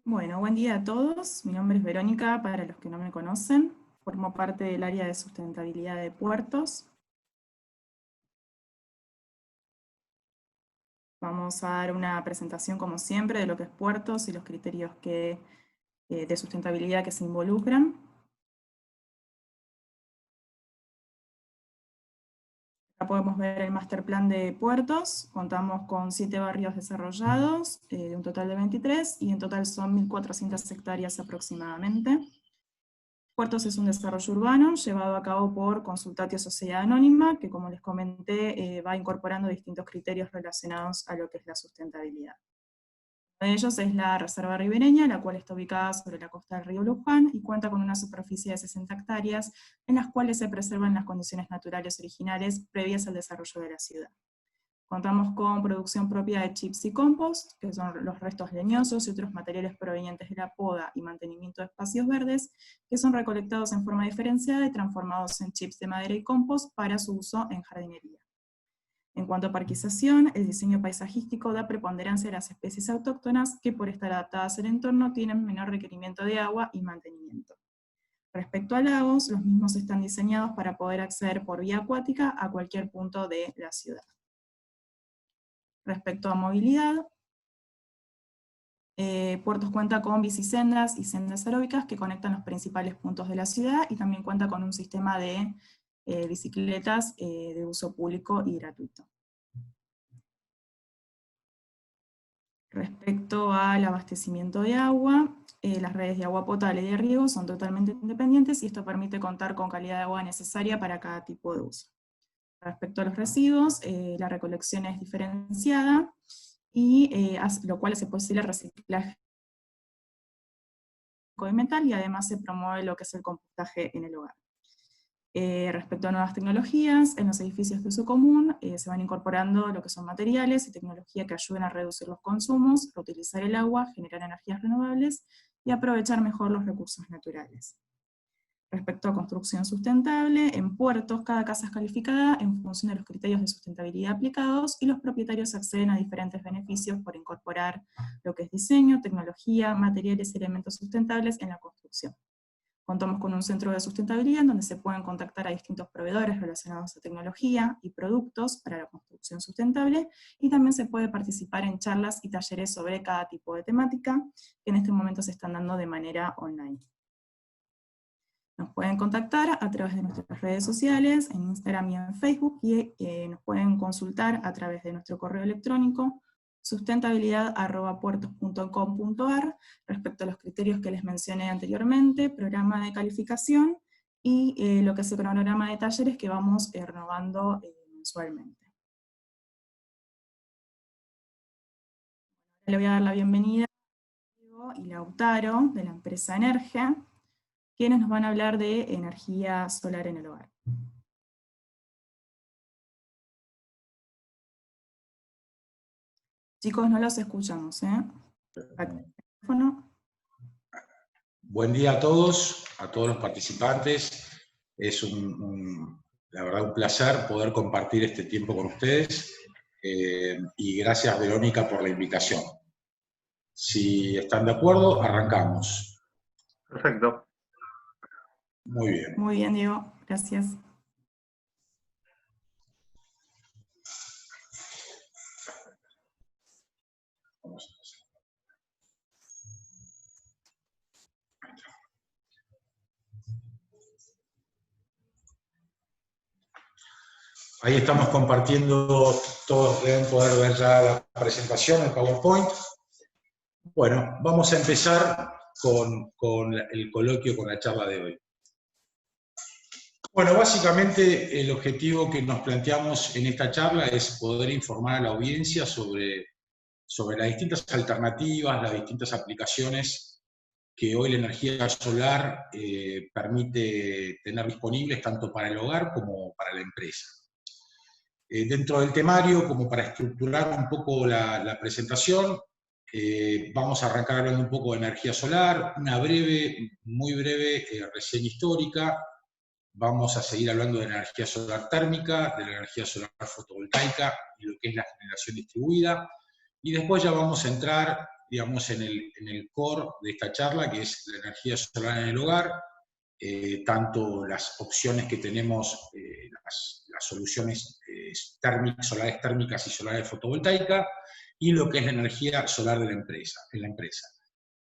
Bueno, buen día a todos. Mi nombre es Verónica, para los que no me conocen. Formo parte del área de sustentabilidad de puertos. Vamos a dar una presentación, como siempre, de lo que es puertos y los criterios de sustentabilidad que se involucran. Acá podemos ver el master plan de puertos. Contamos con 7 barrios desarrollados, de un total de 23, y en total son 1.400 hectáreas aproximadamente. Puertos es un desarrollo urbano llevado a cabo por Consultatio Sociedad Anónima, que como les comenté, va incorporando distintos criterios relacionados a lo que es la sustentabilidad. Uno de ellos es la Reserva Ribereña, la cual está ubicada sobre la costa del río Luján y cuenta con una superficie de 60 hectáreas, en las cuales se preservan las condiciones naturales originales previas al desarrollo de la ciudad. Contamos con producción propia de chips y compost, que son los restos leñosos y otros materiales provenientes de la poda y mantenimiento de espacios verdes, que son recolectados en forma diferenciada y transformados en chips de madera y compost para su uso en jardinería. En cuanto a parquización, el diseño paisajístico da preponderancia a las especies autóctonas que, por estar adaptadas al entorno, tienen menor requerimiento de agua y mantenimiento. Respecto a lagos, los mismos están diseñados para poder acceder por vía acuática a cualquier punto de la ciudad. Respecto a movilidad, Puertos cuenta con bicisendas y sendas aeróbicas que conectan los principales puntos de la ciudad, y también cuenta con un sistema de bicicletas de uso público y gratuito. Respecto al abastecimiento de agua, las redes de agua potable y de riego son totalmente independientes, y esto permite contar con calidad de agua necesaria para cada tipo de uso. Respecto a los residuos, la recolección es diferenciada, y lo cual hace posible el reciclaje de metal, y además se promueve lo que es el compostaje en el hogar. Respecto a nuevas tecnologías, en los edificios de uso común se van incorporando lo que son materiales y tecnología que ayuden a reducir los consumos, reutilizar el agua, generar energías renovables y aprovechar mejor los recursos naturales. Respecto a construcción sustentable, en puertos cada casa es calificada en función de los criterios de sustentabilidad aplicados, y los propietarios acceden a diferentes beneficios por incorporar lo que es diseño, tecnología, materiales y elementos sustentables en la construcción. Contamos con un centro de sustentabilidad en donde se pueden contactar a distintos proveedores relacionados a tecnología y productos para la construcción sustentable, y también se puede participar en charlas y talleres sobre cada tipo de temática, que en este momento se están dando de manera online. Nos pueden contactar a través de nuestras redes sociales, en Instagram y en Facebook, y nos pueden consultar a través de nuestro correo electrónico sustentabilidad@puertos.com.ar respecto a los criterios que les mencioné anteriormente, programa de calificación y lo que es el cronograma de talleres que vamos renovando mensualmente. Le voy a dar la bienvenida a Diego y Lautaro de la empresa Energe, quienes nos van a hablar de energía solar en el hogar. Chicos, no los escuchamos, ¿eh? Buen día a todos los participantes. Es la verdad un placer poder compartir este tiempo con ustedes, y gracias, Verónica, por la invitación. Si están de acuerdo, arrancamos. Perfecto. Muy bien. Muy bien, Diego, gracias. Ahí estamos compartiendo, todos deben poder ver ya la presentación, el PowerPoint. Bueno, vamos a empezar con el coloquio, con la charla de hoy. Bueno, básicamente el objetivo que nos planteamos en esta charla es poder informar a la audiencia sobre las distintas alternativas, las distintas aplicaciones que hoy la energía solar permite tener disponibles tanto para el hogar como para la empresa. Dentro del temario, como para estructurar un poco la presentación, vamos a arrancar hablando un poco de energía solar, una breve, muy breve reseña histórica. Vamos a seguir hablando de la energía solar térmica, de la energía solar fotovoltaica y lo que es la generación distribuida. Y después ya vamos a entrar digamos, en el core de esta charla, que es la energía solar en el hogar, tanto las opciones que tenemos, las soluciones solares térmicas y solares fotovoltaicas, y lo que es la energía solar de la empresa, en la empresa.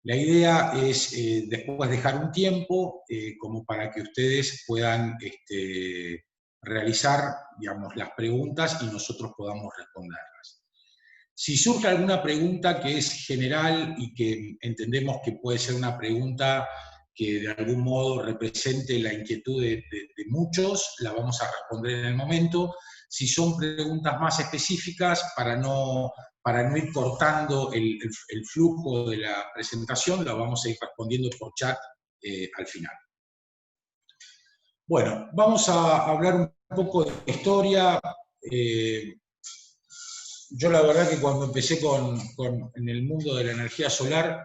La idea es después dejar un tiempo como para que ustedes puedan realizar, digamos, las preguntas y nosotros podamos responderlas. Si surge alguna pregunta que es general y que entendemos que puede ser una pregunta que de algún modo represente la inquietud de muchos, la vamos a responder en el momento. Si son preguntas más específicas, para no ir cortando el flujo de la presentación, la vamos a ir respondiendo por chat al final. Bueno, vamos a hablar un poco de historia. Yo la verdad que cuando empecé en el mundo de la energía solar,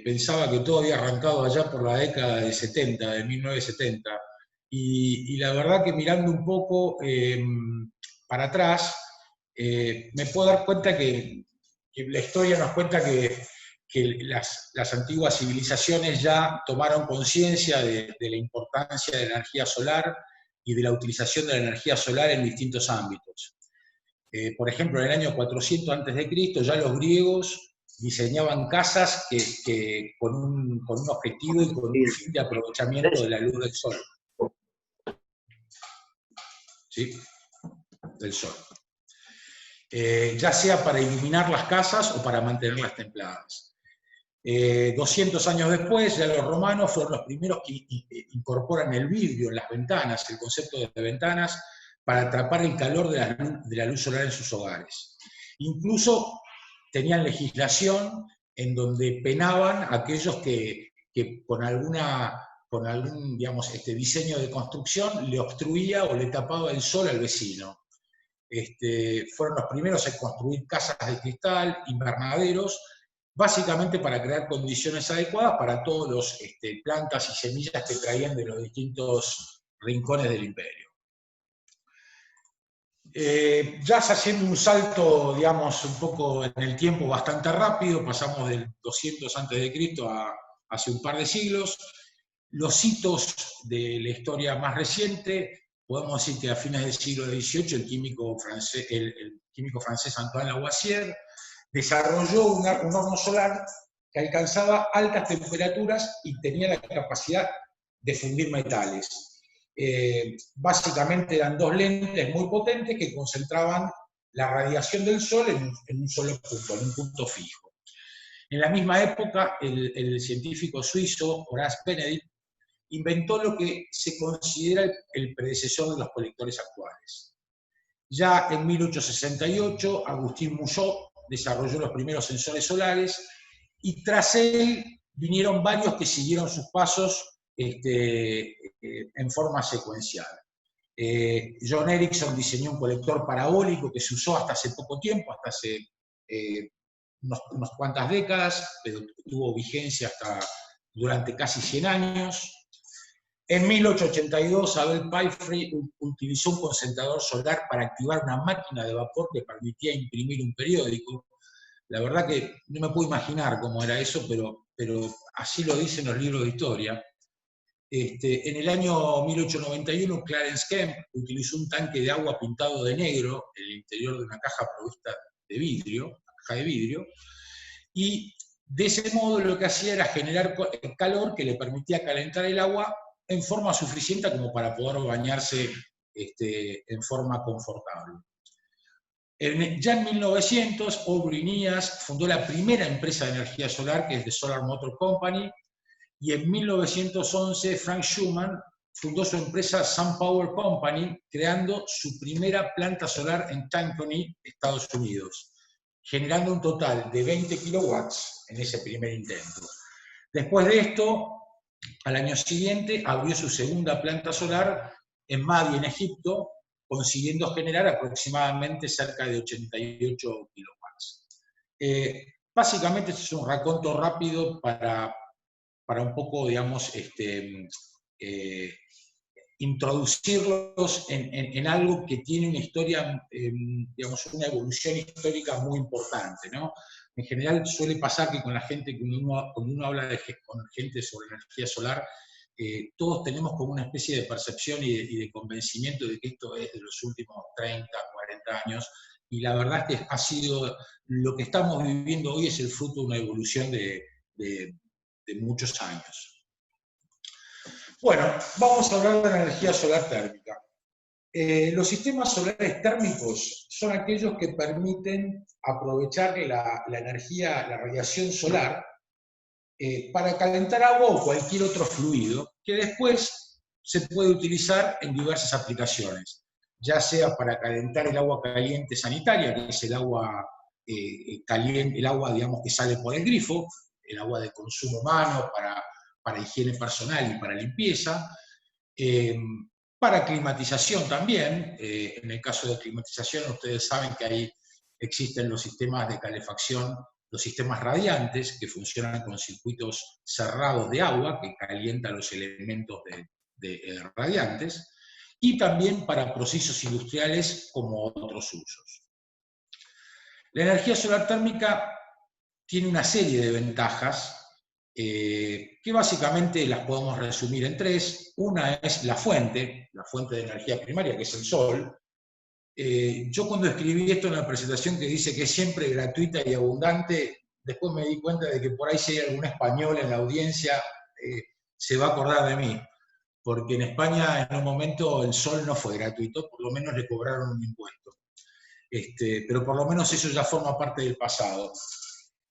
pensaba que todo había arrancado allá por la década de 70, de 1970, y la verdad que mirando un poco para atrás, me puedo dar cuenta que la historia nos cuenta que las antiguas civilizaciones ya tomaron conciencia de la importancia de la energía solar y de la utilización de la energía solar en distintos ámbitos. Por ejemplo, en el año 400 a.C., ya los griegos diseñaban casas con un objetivo y con un fin de aprovechamiento de la luz del sol. ¿Sí? Del sol. Ya sea para iluminar las casas o para mantenerlas templadas. 200 años después, ya los romanos fueron los primeros que incorporan el vidrio en las ventanas, el concepto de ventanas, para atrapar el calor de la luz solar en sus hogares. Incluso tenían legislación en donde penaban a aquellos que con algún digamos, diseño de construcción le obstruía o le tapaba el sol al vecino. Fueron los primeros en construir casas de cristal, invernaderos, básicamente para crear condiciones adecuadas para todos los plantas y semillas que traían de los distintos rincones del imperio. Ya haciendo un salto, digamos, un poco en el tiempo bastante rápido, pasamos del 200 a.C. a hace un par de siglos. Los hitos de la historia más reciente, podemos decir que a fines del siglo XVIII el químico francés Antoine Lavoisier desarrolló un horno solar que alcanzaba altas temperaturas y tenía la capacidad de fundir metales. Básicamente eran dos lentes muy potentes que concentraban la radiación del sol en un solo punto, en un punto fijo. En la misma época, el científico suizo Horace Benedict inventó lo que se considera el predecesor de los colectores actuales. Ya en 1868, Agustín Mouchot desarrolló los primeros sensores solares y tras él vinieron varios que siguieron sus pasos en forma secuencial. John Ericsson diseñó un colector parabólico que se usó hasta hace poco tiempo, hasta hace unas cuantas décadas, pero tuvo vigencia durante casi 100 años. En 1882, Abel Palfrey utilizó un concentrador solar para activar una máquina de vapor que permitía imprimir un periódico. La verdad que no me puedo imaginar cómo era eso, pero así lo dicen los libros de historia. En el año 1891, Clarence Kemp utilizó un tanque de agua pintado de negro en el interior de una caja provista de vidrio, una caja de vidrio, y de ese modo lo que hacía era generar calor que le permitía calentar el agua en forma suficiente como para poder bañarse en forma confortable. Ya en 1900, Aubrey Nias fundó la primera empresa de energía solar, que es The Solar Motor Company, y en 1911 Frank Schumann fundó su empresa Sun Power Company, creando su primera planta solar en Chamonix, Estados Unidos, generando un total de 20 kilowatts en ese primer intento. Después de esto, al año siguiente, abrió su segunda planta solar en Madi, en Egipto, consiguiendo generar aproximadamente cerca de 88 kilowatts. Básicamente, este es un raconto rápido para un poco, digamos, introducirlos en algo que tiene una historia, digamos, una evolución histórica muy importante, ¿no? En general suele pasar que con la gente, cuando uno habla con gente sobre energía solar, todos tenemos como una especie de percepción y de convencimiento de que esto es de los últimos 30, 40 años, y la verdad es que ha sido, lo que estamos viviendo hoy es el fruto de una evolución de muchos años. Bueno, vamos a hablar de la energía solar térmica. Los sistemas solares térmicos son aquellos que permiten aprovechar la energía, la radiación solar, para calentar agua o cualquier otro fluido, que después se puede utilizar en diversas aplicaciones, ya sea para calentar el agua caliente sanitaria, que es el agua caliente, el agua, digamos, que sale por el grifo, el agua de consumo humano para higiene personal y para limpieza, para climatización también. En el caso de climatización, ustedes saben que existen los sistemas de calefacción, los sistemas radiantes, que funcionan con circuitos cerrados de agua, que calientan los elementos radiantes, y también para procesos industriales como otros usos. La energía solar térmica tiene una serie de ventajas, que básicamente las podemos resumir en tres. Una es la fuente de energía primaria, que es el sol. Yo cuando escribí esto en la presentación que dice que es siempre gratuita y abundante, después me di cuenta de que por ahí si hay algún español en la audiencia, se va a acordar de mí, porque en España en un momento el sol no fue gratuito, por lo menos le cobraron un impuesto. Pero por lo menos eso ya forma parte del pasado.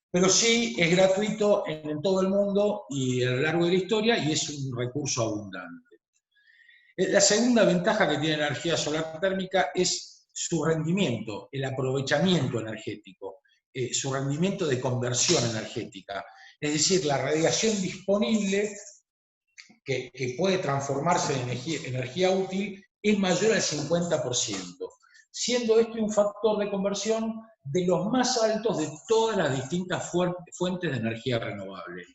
Pero sí es gratuito en todo el mundo y a lo largo de la historia, y es un recurso abundante. La segunda ventaja que tiene la energía solar térmica es su rendimiento, el aprovechamiento energético, su rendimiento de conversión energética. Es decir, la radiación disponible que puede transformarse en energía útil es mayor al 50%, siendo este un factor de conversión de los más altos de todas las distintas fuentes de energía renovable.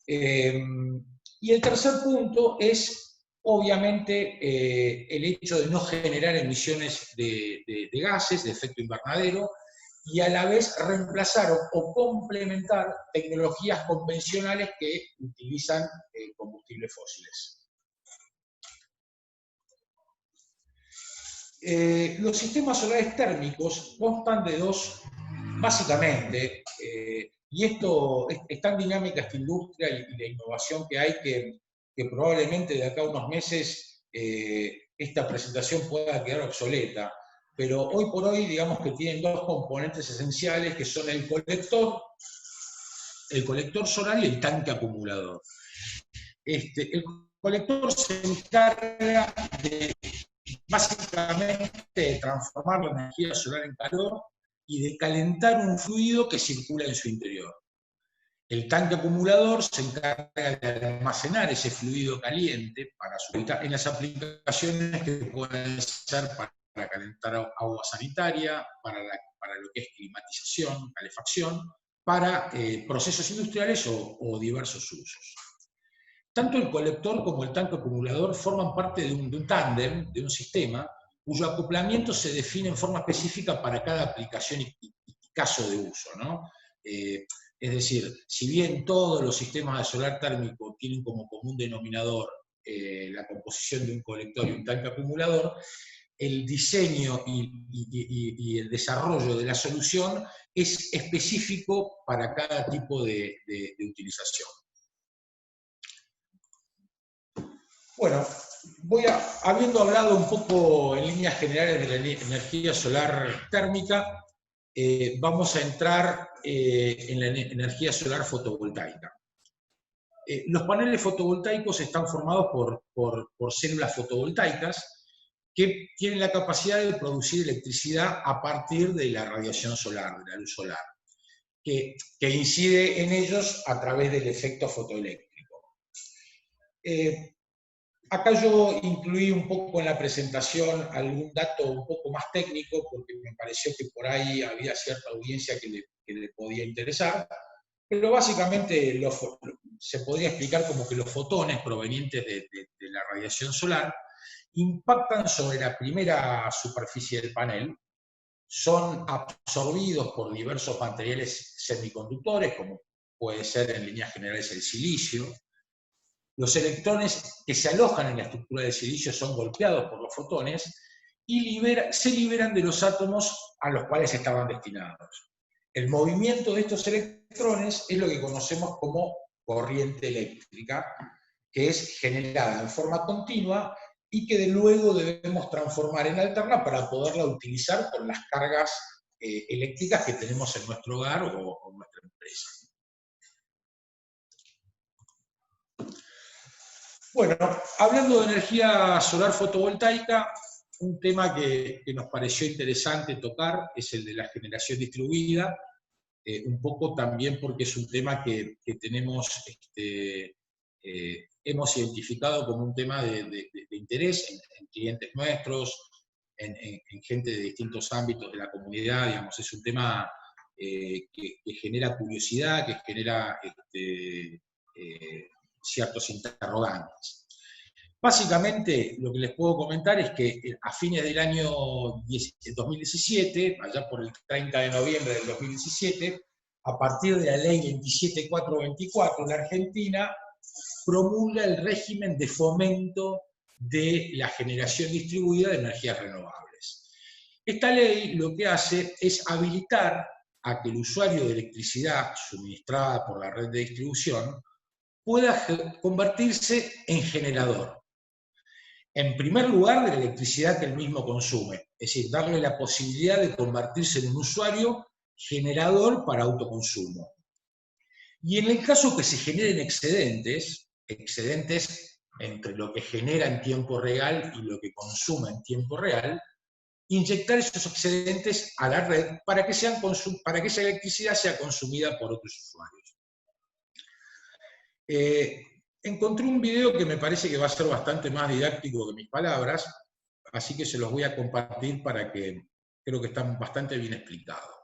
Y el tercer punto es, obviamente, el hecho de no generar emisiones de gases de efecto invernadero y a la vez reemplazar o complementar tecnologías convencionales que utilizan combustibles fósiles. Los sistemas solares térmicos constan de dos, básicamente, y esto es tan dinámica esta industria y la innovación que hay que probablemente de acá a unos meses esta presentación pueda quedar obsoleta, pero hoy por hoy digamos que tienen dos componentes esenciales que son el colector solar y el tanque acumulador. El colector se encarga de básicamente de transformar la energía solar en calor y de calentar un fluido que circula en su interior. El tanque acumulador se encarga de almacenar ese fluido caliente en las aplicaciones que pueden ser para calentar agua sanitaria, para lo que es climatización, calefacción, para procesos industriales o diversos usos. Tanto el colector como el tanque acumulador forman parte de un tándem, de un sistema, cuyo acoplamiento se define en forma específica para cada aplicación y caso de uso, ¿no? Es decir, si bien todos los sistemas de solar térmico tienen como común denominador la composición de un colector y un tanque acumulador, el diseño y el desarrollo de la solución es específico para cada tipo de utilización. Bueno, habiendo hablado un poco en líneas generales de la energía solar térmica, vamos a entrar en la energía solar fotovoltaica. Los paneles fotovoltaicos están formados por células fotovoltaicas que tienen la capacidad de producir electricidad a partir de la radiación solar, de la luz solar, que incide en ellos a través del efecto fotoeléctrico. Acá yo incluí un poco en la presentación algún dato un poco más técnico, porque me pareció que por ahí había cierta audiencia que le podía interesar, pero básicamente se podría explicar como que los fotones provenientes de la radiación solar, impactan sobre la primera superficie del panel, son absorbidos por diversos materiales semiconductores, como puede ser en líneas generales el silicio. Los electrones que se alojan en la estructura del silicio son golpeados por los fotones y se liberan de los átomos a los cuales estaban destinados. El movimiento de estos electrones es lo que conocemos como corriente eléctrica, que es generada en forma continua y que de luego debemos transformar en alterna para poderla utilizar con las cargas eléctricas que tenemos en nuestro hogar o en nuestra empresa. Bueno, hablando de energía solar fotovoltaica, un tema que nos pareció interesante tocar es el de la generación distribuida, un poco también porque es un tema que tenemos, hemos identificado como un tema de interés en clientes nuestros, en gente de distintos ámbitos de la comunidad, digamos, es un tema que genera curiosidad, que genera ciertos interrogantes. Básicamente, lo que les puedo comentar es que a fines del año 2017, allá por el 30 de noviembre del 2017, a partir de la ley 27424, la Argentina promulga el régimen de fomento de la generación distribuida de energías renovables. Esta ley lo que hace es habilitar a que el usuario de electricidad suministrada por la red de distribución pueda convertirse en generador. En primer lugar, de la electricidad que él mismo consume, es decir, darle la posibilidad de convertirse en un usuario generador para autoconsumo. Y en el caso que se generen excedentes entre lo que genera en tiempo real y lo que consume en tiempo real, inyectar esos excedentes a la red para que esa electricidad sea consumida por otros usuarios. Encontré un video que me parece que va a ser bastante más didáctico que mis palabras, así que se los voy a compartir para que creo que está bastante bien explicado.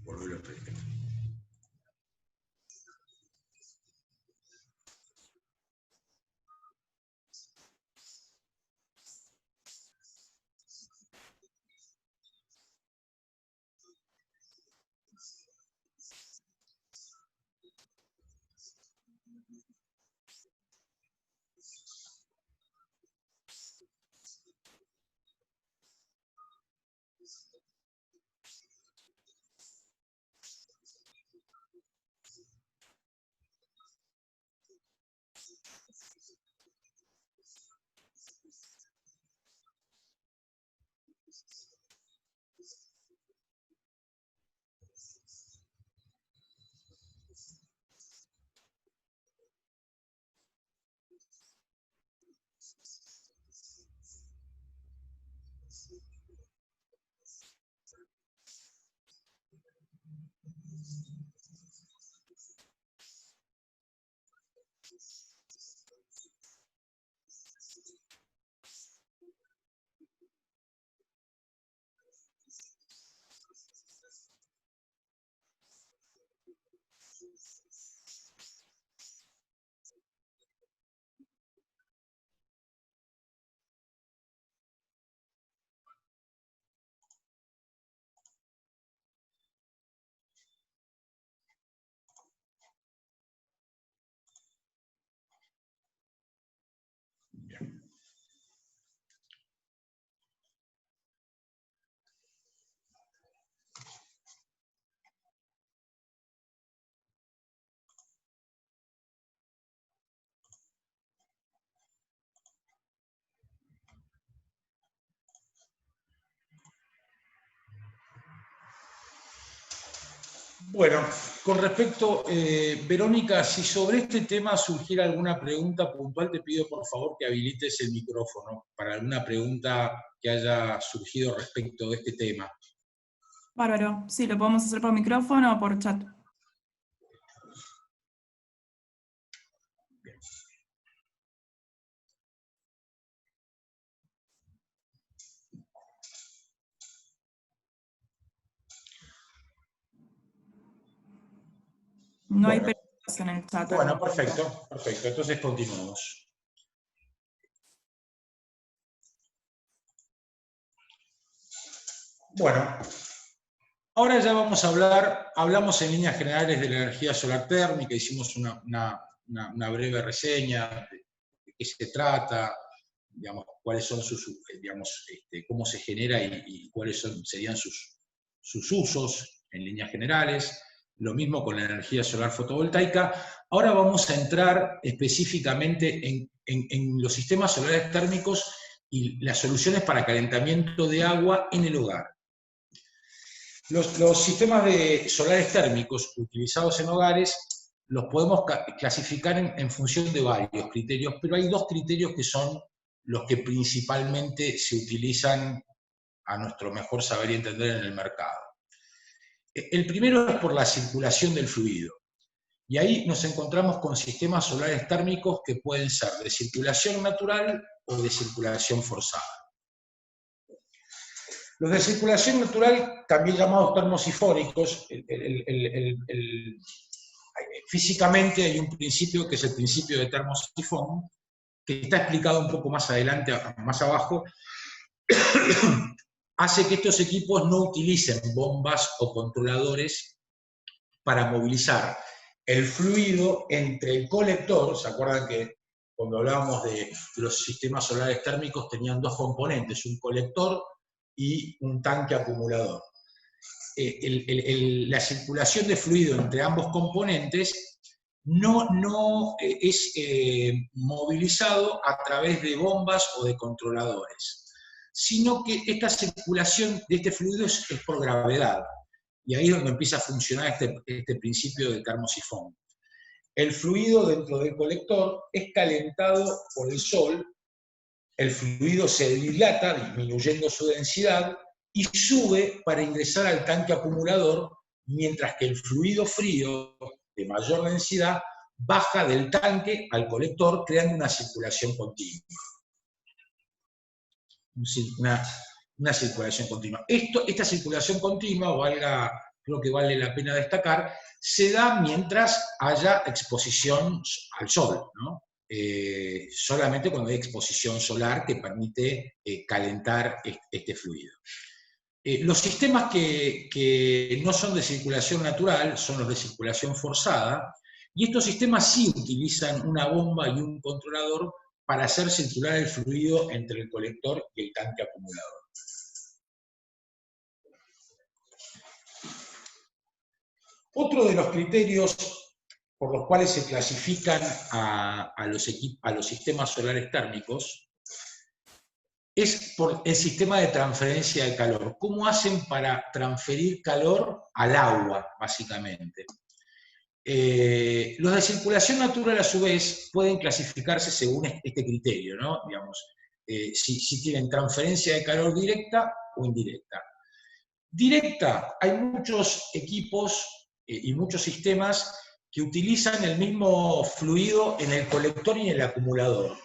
Volverlo a explicar. Bueno, con respecto, Verónica, si sobre este tema surgiera alguna pregunta puntual, te pido por favor que habilites el micrófono para alguna pregunta que haya surgido respecto de este tema. Bárbaro, sí, lo podemos hacer por micrófono o por chat. No hay Bueno, preguntas en el chat. bueno, perfecto, perfecto. Entonces continuamos. Bueno, ahora ya vamos a hablamos en líneas generales de la energía solar térmica, hicimos una breve reseña de qué se trata, digamos, cuáles son digamos, cómo se genera y cuáles serían sus usos en líneas generales. Lo mismo con la energía solar fotovoltaica. Ahora vamos a entrar específicamente en los sistemas solares térmicos y las soluciones para calentamiento de agua en el hogar. Los sistemas solares térmicos utilizados en hogares los podemos clasificar en función de varios criterios, pero hay dos criterios que son los que principalmente se utilizan a nuestro mejor saber y entender en el mercado. El primero es por la circulación del fluido. Y ahí nos encontramos con sistemas solares térmicos que pueden ser de circulación natural o de circulación forzada. Los de circulación natural, también llamados termosifóricos, físicamente hay un principio que es el principio de termosifón, que está explicado un poco más adelante, más abajo, hace que estos equipos no utilicen bombas o controladores para movilizar el fluido entre el colector. ¿Se acuerdan que cuando hablábamos de los sistemas solares térmicos tenían dos componentes, un colector y un tanque acumulador? La circulación de fluido entre ambos componentes no es movilizado a través de bombas o de controladores, sino que esta circulación de este fluido es por gravedad. Y ahí es donde empieza a funcionar este principio de termosifón. El fluido dentro del colector es calentado por el sol, el fluido se dilata, disminuyendo su densidad, y sube para ingresar al tanque acumulador, mientras que el fluido frío, de mayor densidad, baja del tanque al colector, creando una circulación continua. Una circulación continua. Esta circulación continua, creo que vale la pena destacar, se da mientras haya exposición al sol, ¿no? Solamente cuando hay exposición solar que permite calentar este fluido. Los sistemas que no son de circulación natural son los de circulación forzada, y estos sistemas sí utilizan una bomba y un controlador para hacer circular el fluido entre el colector y el tanque acumulador. Otro de los criterios por los cuales se clasifican a los sistemas solares térmicos es por el sistema de transferencia de calor. ¿Cómo hacen para transferir calor al agua, básicamente? Los de circulación natural, a su vez, pueden clasificarse según este criterio, ¿no? Digamos, si tienen transferencia de calor directa o indirecta. Directa, hay muchos equipos y muchos sistemas que utilizan el mismo fluido en el colector y en el acumulador.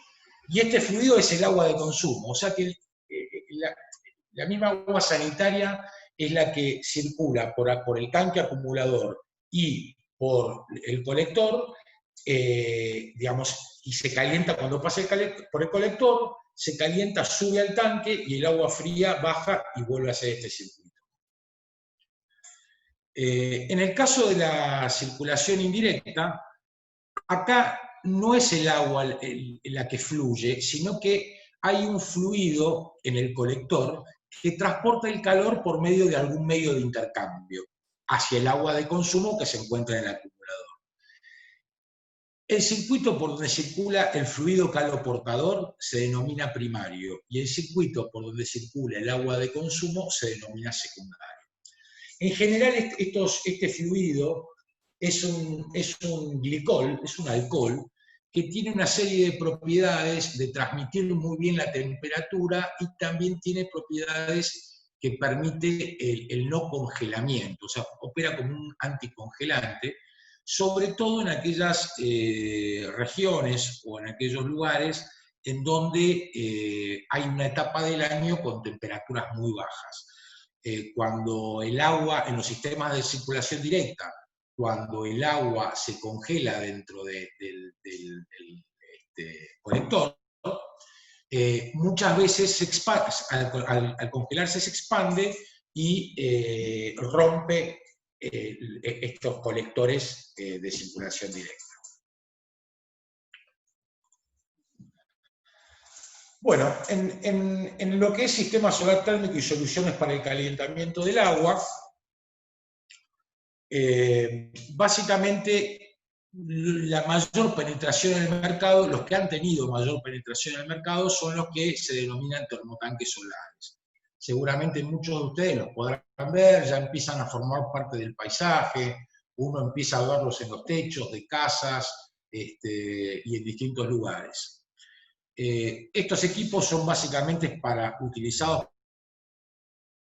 Y este fluido es el agua de consumo, o sea que la misma agua sanitaria es la que circula por el tanque acumulador y por el colector, digamos, y se calienta cuando pasa por el colector, se calienta, sube al tanque y el agua fría baja y vuelve a hacer este circuito. En el caso de la circulación indirecta, acá no es el agua la que fluye, sino que hay un fluido en el colector que transporta el calor por medio de algún medio de intercambio hacia el agua de consumo que se encuentra en el acumulador. El circuito por donde circula el fluido caloportador se denomina primario y el circuito por donde circula el agua de consumo se denomina secundario. En general, este fluido es un glicol, es un alcohol, que tiene una serie de propiedades de transmitir muy bien la temperatura y también tiene propiedades que permite el no congelamiento, o sea, opera como un anticongelante, sobre todo en aquellas regiones o en aquellos lugares en donde hay una etapa del año con temperaturas muy bajas. Cuando el agua, en los sistemas de circulación directa, cuando el agua se congela dentro del colector, muchas veces al congelarse se expande y rompe estos colectores de circulación directa. Bueno, en lo que es sistema solar térmico y soluciones para el calentamiento del agua, básicamente la mayor penetración en el mercado, los que han tenido mayor penetración en el mercado son los que se denominan termotanques solares. Seguramente muchos de ustedes los podrán ver, ya empiezan a formar parte del paisaje, uno empieza a verlos en los techos de casas y en distintos lugares. Estos equipos son básicamente utilizados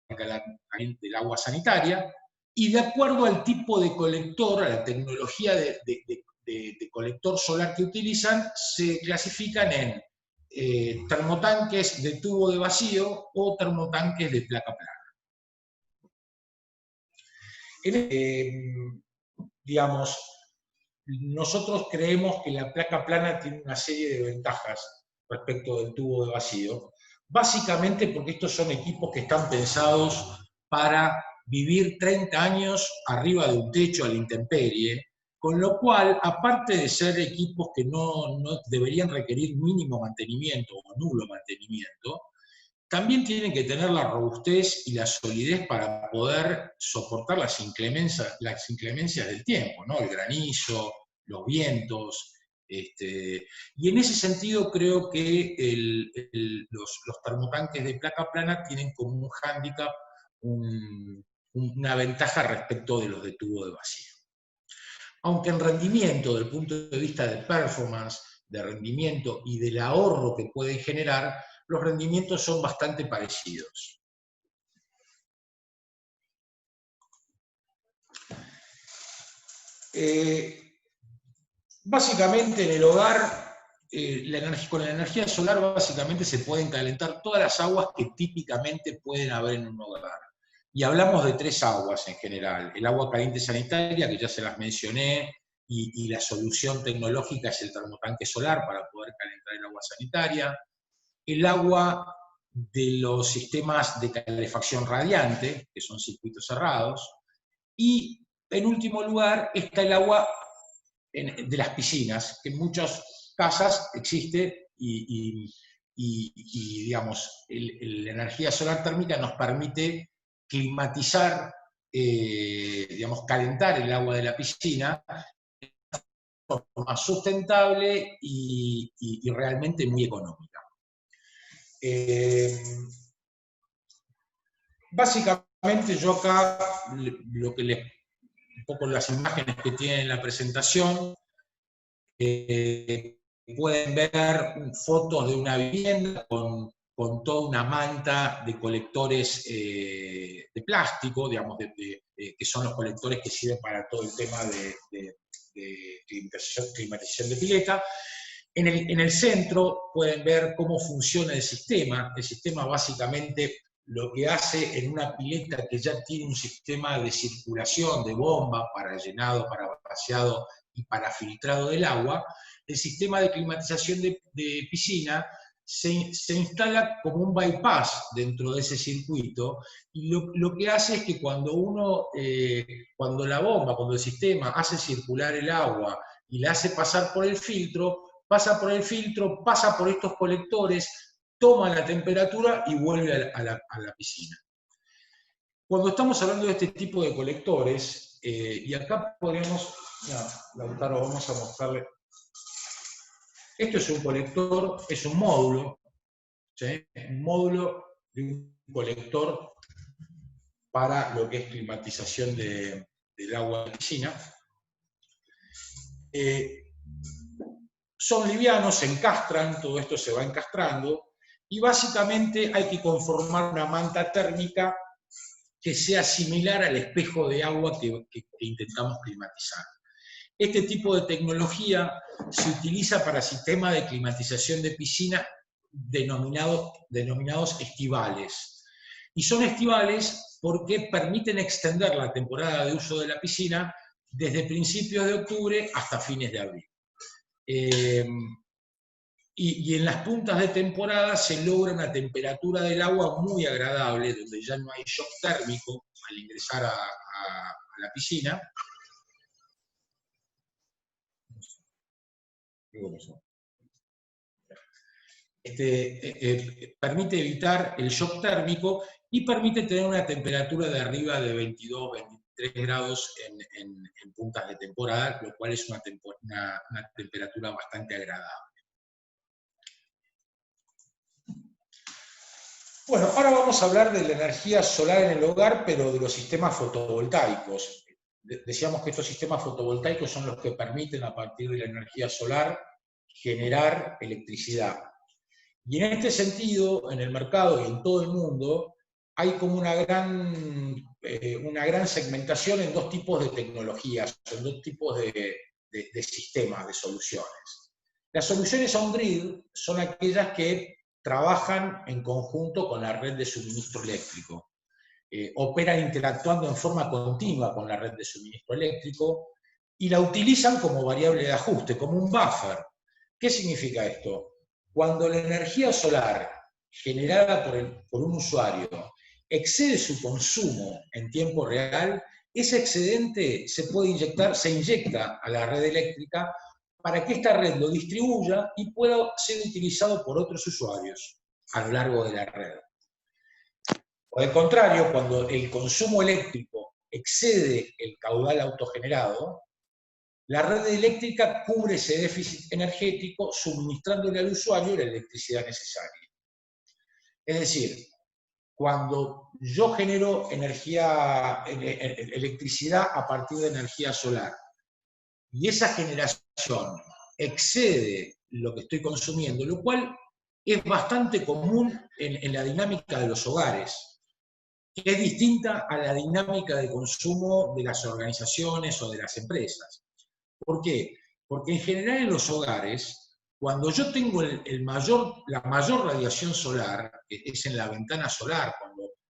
para el agua sanitaria, y de acuerdo al tipo de colector, a la tecnología de colector solar que utilizan, se clasifican en termotanques de tubo de vacío o termotanques de placa plana. Digamos, nosotros creemos que la placa plana tiene una serie de ventajas respecto del tubo de vacío, básicamente porque estos son equipos que están pensados para vivir 30 años arriba de un techo a la intemperie, con lo cual, aparte de ser equipos que no deberían requerir mínimo mantenimiento o nulo mantenimiento, también tienen que tener la robustez y la solidez para poder soportar las inclemencias del tiempo, ¿no? El granizo, los vientos. Y en ese sentido creo que los termotanques de placa plana tienen como un hándicap, una ventaja respecto de los de tubo de vacío. Aunque en rendimiento, desde el punto de vista de performance, de rendimiento y del ahorro que pueden generar, los rendimientos son bastante parecidos. Básicamente en el hogar, con la energía solar básicamente se pueden calentar todas las aguas que típicamente pueden haber en un hogar. Y hablamos de 3 aguas en general. El agua caliente sanitaria, que ya se las mencioné, y la solución tecnológica es el termotanque solar para poder calentar el agua sanitaria. El agua de los sistemas de calefacción radiante, que son circuitos cerrados. Y en último lugar está el agua de las piscinas, que en muchas casas existe y digamos, la energía solar térmica nos permite climatizar, digamos, calentar el agua de la piscina de forma sustentable y realmente muy económica. Básicamente yo acá, lo que un poco las imágenes que tienen en la presentación, pueden ver fotos de una vivienda con toda una manta de colectores de plástico, digamos, que son los colectores que sirven para todo el tema de climatización de pileta. En el centro pueden ver cómo funciona el sistema. El sistema básicamente lo que hace en una pileta que ya tiene un sistema de circulación de bomba para llenado, para vaciado y para filtrado del agua, el sistema de climatización de piscina se instala como un bypass dentro de ese circuito, y lo que hace es que cuando el sistema hace circular el agua y la hace pasar por el filtro, pasa por estos colectores, toma la temperatura y vuelve a la piscina. Cuando estamos hablando de este tipo de colectores, y acá podemos, Lautaro, vamos a mostrarle. Esto es un colector, es un módulo, ¿sí? Un módulo de un colector para lo que es climatización del agua de piscina. Son livianos, se encastran, todo esto se va encastrando, y básicamente hay que conformar una manta térmica que sea similar al espejo de agua que intentamos climatizar. Este tipo de tecnología se utiliza para sistemas de climatización de piscina denominados estivales. Y son estivales porque permiten extender la temporada de uso de la piscina desde principios de octubre hasta fines de abril. Y en las puntas de temporada se logra una temperatura del agua muy agradable, donde ya no hay shock térmico al ingresar a la piscina. Permite evitar el shock térmico y permite tener una temperatura de arriba de 22, 23 grados en puntas de temporada, lo cual es una temperatura bastante agradable. Bueno, ahora vamos a hablar de la energía solar en el hogar, pero de los sistemas fotovoltaicos. Decíamos que estos sistemas fotovoltaicos son los que permiten, a partir de la energía solar, generar electricidad. Y en este sentido, en el mercado y en todo el mundo, hay como una gran segmentación en dos tipos de tecnologías, en dos tipos de sistemas, de soluciones. Las soluciones on-grid son aquellas que trabajan en conjunto con la red de suministro eléctrico. Operan interactuando en forma continua con la red de suministro eléctrico y la utilizan como variable de ajuste, como un buffer. ¿Qué significa esto? Cuando la energía solar generada por un usuario excede su consumo en tiempo real, ese excedente se inyecta a la red eléctrica para que esta red lo distribuya y pueda ser utilizado por otros usuarios a lo largo de la red. Por el contrario, cuando el consumo eléctrico excede el caudal autogenerado, la red eléctrica cubre ese déficit energético suministrándole al usuario la electricidad necesaria. Es decir, cuando yo genero electricidad a partir de energía solar y esa generación excede lo que estoy consumiendo, lo cual es bastante común en la dinámica de los hogares, que es distinta a la dinámica de consumo de las organizaciones o de las empresas. ¿Por qué? Porque en general en los hogares, cuando yo tengo la mayor radiación solar, que es en la ventana solar,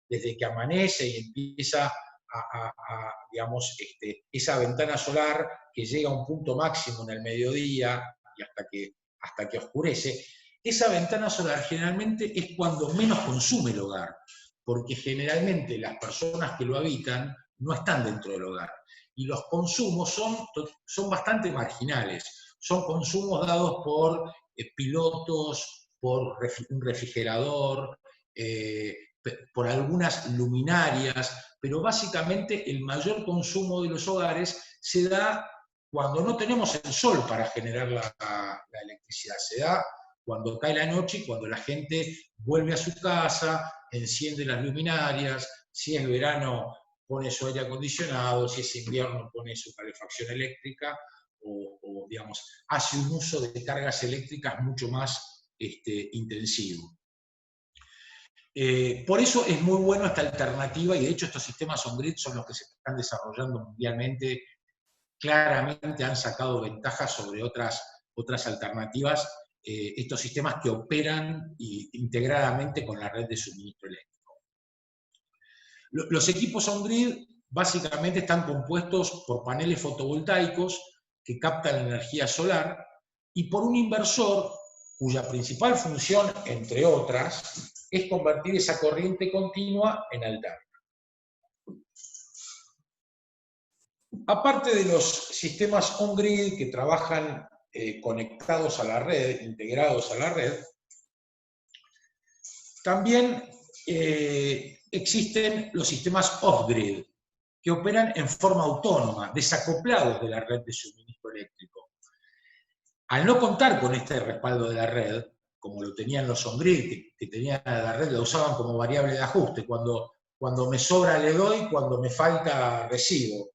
desde que amanece y empieza digamos, esa ventana solar que llega a un punto máximo en el mediodía y hasta que oscurece, esa ventana solar generalmente es cuando menos consume el hogar, porque generalmente las personas que lo habitan no están dentro del hogar. Y los consumos son bastante marginales. Son consumos dados por pilotos, por un refrigerador, por algunas luminarias, pero básicamente el mayor consumo de los hogares se da cuando no tenemos el sol para generar la electricidad. Se da cuando cae la noche y cuando la gente vuelve a su casa, enciende las luminarias, si es verano pone su aire acondicionado, si es invierno pone su calefacción eléctrica, o digamos, hace un uso de cargas eléctricas mucho más intensivo. Por eso es muy bueno esta alternativa, y de hecho estos sistemas on-grid son los que se están desarrollando mundialmente. Claramente han sacado ventajas sobre otras alternativas, estos sistemas que operan integradamente con la red de suministro eléctrico. Los equipos on-grid básicamente están compuestos por paneles fotovoltaicos que captan energía solar y por un inversor cuya principal función, entre otras, es convertir esa corriente continua en alterna. Aparte de los sistemas on-grid que trabajan conectados a la red, integrados a la red, también existen los sistemas off-grid, que operan en forma autónoma, desacoplados de la red de suministro eléctrico. Al no contar con este respaldo de la red, como lo tenían los on-grid, que tenían la red, la usaban como variable de ajuste. Cuando cuando me sobra le doy, cuando me falta recibo.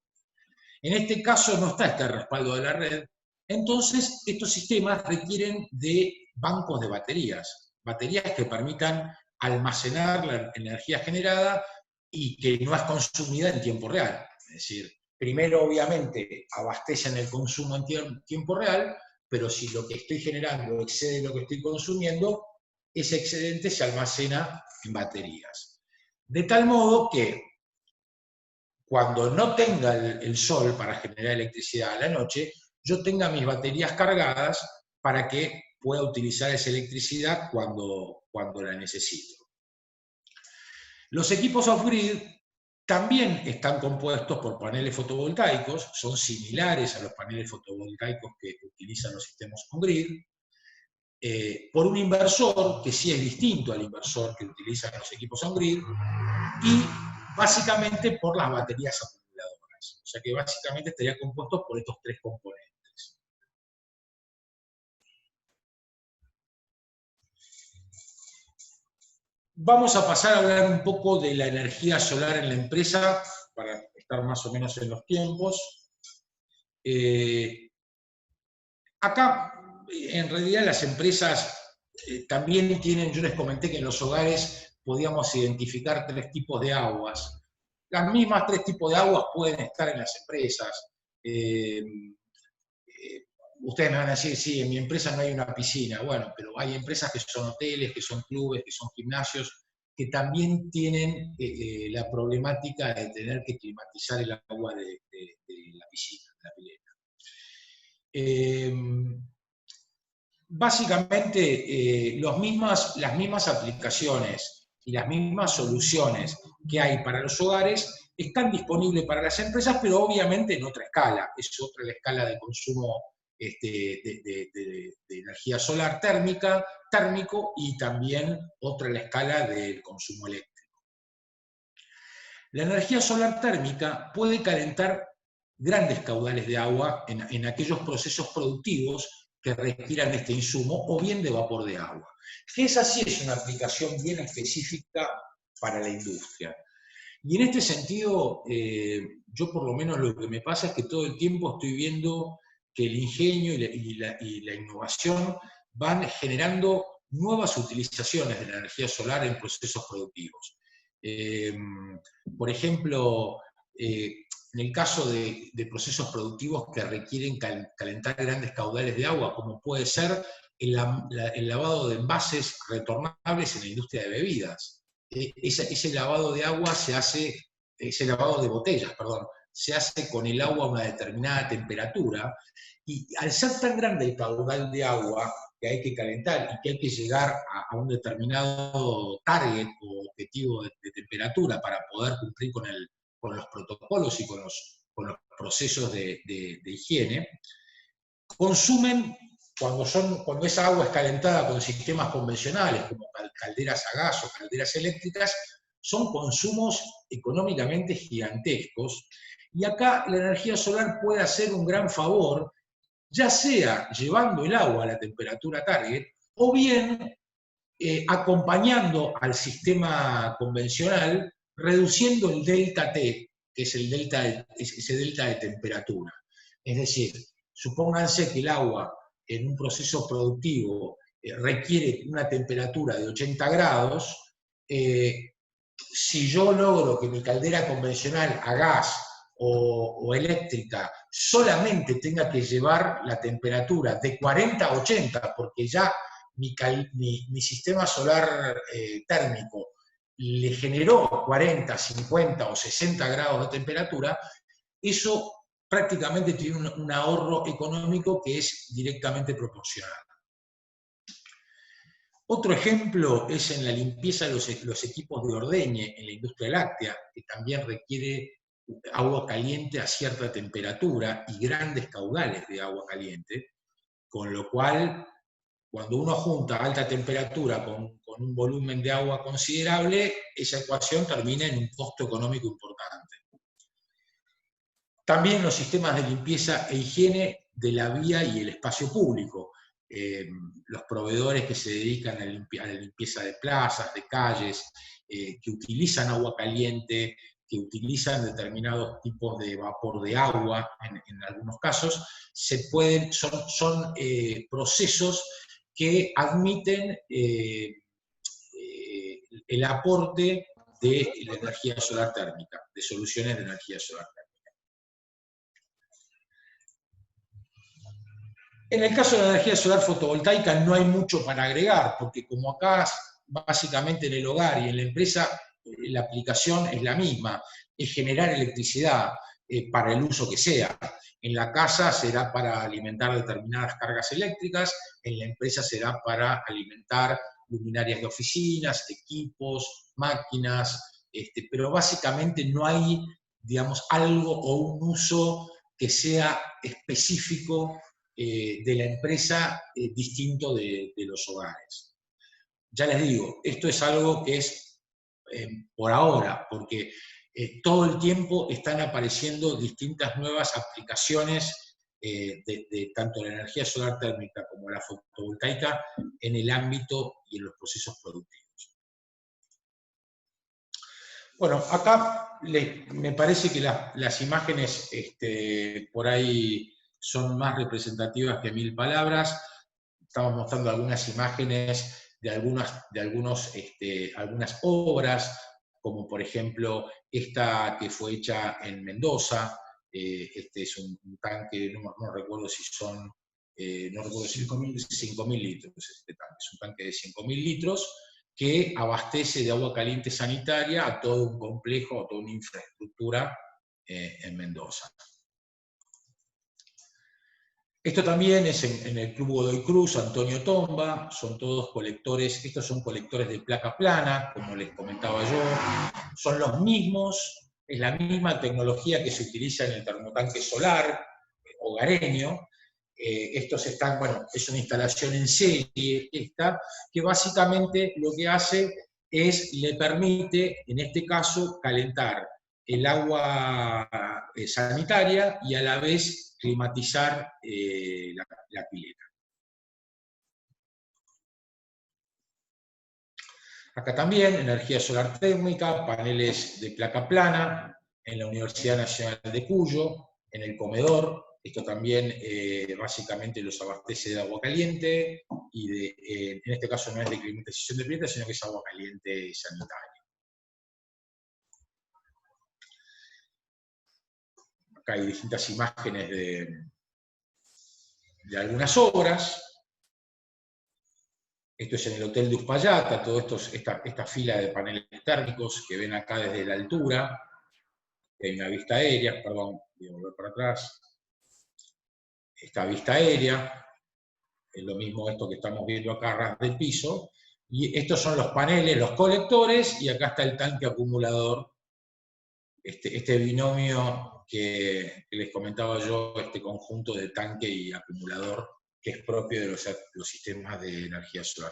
En este caso no está este respaldo de la red, entonces estos sistemas requieren de bancos de baterías que permitan almacenar la energía generada y que no es consumida en tiempo real. Es decir, primero obviamente abastecen el consumo en tiempo real, pero si lo que estoy generando excede lo que estoy consumiendo, ese excedente se almacena en baterías. De tal modo que cuando no tenga el sol para generar electricidad a la noche, yo tenga mis baterías cargadas para que pueda utilizar esa electricidad cuando la necesito. Los equipos off-grid también están compuestos por paneles fotovoltaicos, son similares a los paneles fotovoltaicos que utilizan los sistemas on-grid, por un inversor que sí es distinto al inversor que utilizan los equipos on-grid, y básicamente por las baterías acumuladoras. O sea que básicamente estaría compuesto por estos tres componentes. Vamos a pasar a hablar un poco de la energía solar en la empresa, para estar más o menos en los tiempos. Acá, en realidad, las empresas también tienen, yo les comenté que en los hogares podíamos identificar tres tipos de aguas. Las mismas tres tipos de aguas pueden estar en las empresas. Ustedes me van a decir, sí, en mi empresa no hay una piscina. Bueno, pero hay empresas que son hoteles, que son clubes, que son gimnasios, que también tienen la problemática de tener que climatizar el agua de la piscina, de la pileta. Básicamente, las mismas aplicaciones y las mismas soluciones que hay para los hogares están disponibles para las empresas, pero obviamente en otra escala. Es otra la escala de consumo de energía solar térmico, y también otra la escala del consumo eléctrico. La energía solar térmica puede calentar grandes caudales de agua en aquellos procesos productivos que requieran este insumo, o bien de vapor de agua. Que esa sí es una aplicación bien específica para la industria. Y en este sentido, yo por lo menos lo que me pasa es que todo el tiempo estoy viendo que el ingenio y la innovación van generando nuevas utilizaciones de la energía solar en procesos productivos. Por ejemplo, en el caso de procesos productivos que requieren calentar grandes caudales de agua, como puede ser el lavado de envases retornables en la industria de bebidas. Ese lavado de agua ese lavado de botellas, perdón, se hace con el agua a una determinada temperatura, y al ser tan grande el caudal de agua que hay que calentar y que hay que llegar a un determinado target o objetivo de temperatura para poder cumplir con los protocolos y con los procesos de higiene, consumen, cuando esa agua es calentada con sistemas convencionales, como calderas a gas o calderas eléctricas, son consumos económicamente gigantescos, y acá la energía solar puede hacer un gran favor, ya sea llevando el agua a la temperatura target, o bien acompañando al sistema convencional, reduciendo el delta T, que es ese delta de temperatura. Es decir, supónganse que el agua en un proceso productivo requiere una temperatura de 80 grados, si yo logro que mi caldera convencional a gas o eléctrica solamente tenga que llevar la temperatura de 40 a 80, porque ya mi sistema solar térmico le generó 40, 50 o 60 grados de temperatura, eso prácticamente tiene un ahorro económico que es directamente proporcional. Otro ejemplo es en la limpieza de los equipos de ordeñe en la industria láctea, que también requiere agua caliente a cierta temperatura y grandes caudales de agua caliente, con lo cual, cuando uno junta alta temperatura con un volumen de agua considerable, esa ecuación termina en un costo económico importante. También los sistemas de limpieza e higiene de la vía y el espacio público. Los proveedores que se dedican a la limpieza de plazas, de calles que utilizan agua caliente, que utilizan determinados tipos de vapor de agua, en algunos casos, son procesos que admiten el aporte de la energía solar térmica, de soluciones de energía solar térmica. En el caso de la energía solar fotovoltaica no hay mucho para agregar, porque como acá básicamente en el hogar y en la empresa la aplicación es la misma, es generar electricidad para el uso que sea. En la casa será para alimentar determinadas cargas eléctricas, en la empresa será para alimentar luminarias de oficinas, equipos, máquinas, pero básicamente no hay, digamos, algo o un uso que sea específico de la empresa distinto de los hogares. Ya les digo, esto es algo que es por ahora, porque todo el tiempo están apareciendo distintas nuevas aplicaciones de tanto la energía solar térmica como la fotovoltaica en el ámbito y en los procesos productivos. Bueno, acá me parece que las imágenes por ahí son más representativas que 1000 palabras. Estamos mostrando algunas imágenes de algunas obras, como por ejemplo esta que fue hecha en Mendoza. Este es un tanque, no recuerdo si son, no recuerdo si 5.000 litros este tanque. Es un tanque de 5.000 litros que abastece de agua caliente sanitaria a todo un complejo, a toda una infraestructura en Mendoza. Esto también es en el Club Godoy Cruz, Antonio Tomba, son todos colectores, estos son colectores de placa plana, como les comentaba yo, son los mismos, es la misma tecnología que se utiliza en el termotanque solar hogareño. Estos están, bueno, es una instalación en serie esta, que básicamente lo que hace es, le permite, en este caso, calentar el agua sanitaria y a la vez climatizar la pileta. Acá también, energía solar térmica, paneles de placa plana, en la Universidad Nacional de Cuyo, en el comedor. Esto también básicamente los abastece de agua caliente, y en este caso no es de climatización de pileta, sino que es agua caliente sanitaria. Acá hay distintas imágenes de algunas obras. Esto es en el Hotel de Uspallata, todo esto es esta fila de paneles térmicos que ven acá desde la altura. Hay una vista aérea, perdón, voy a volver para atrás. Esta vista aérea, es lo mismo esto que estamos viendo acá a ras del piso. Y estos son los paneles, los colectores, y acá está el tanque acumulador. Este binomio que les comentaba yo, este conjunto de tanque y acumulador, que es propio de los sistemas de energía solar.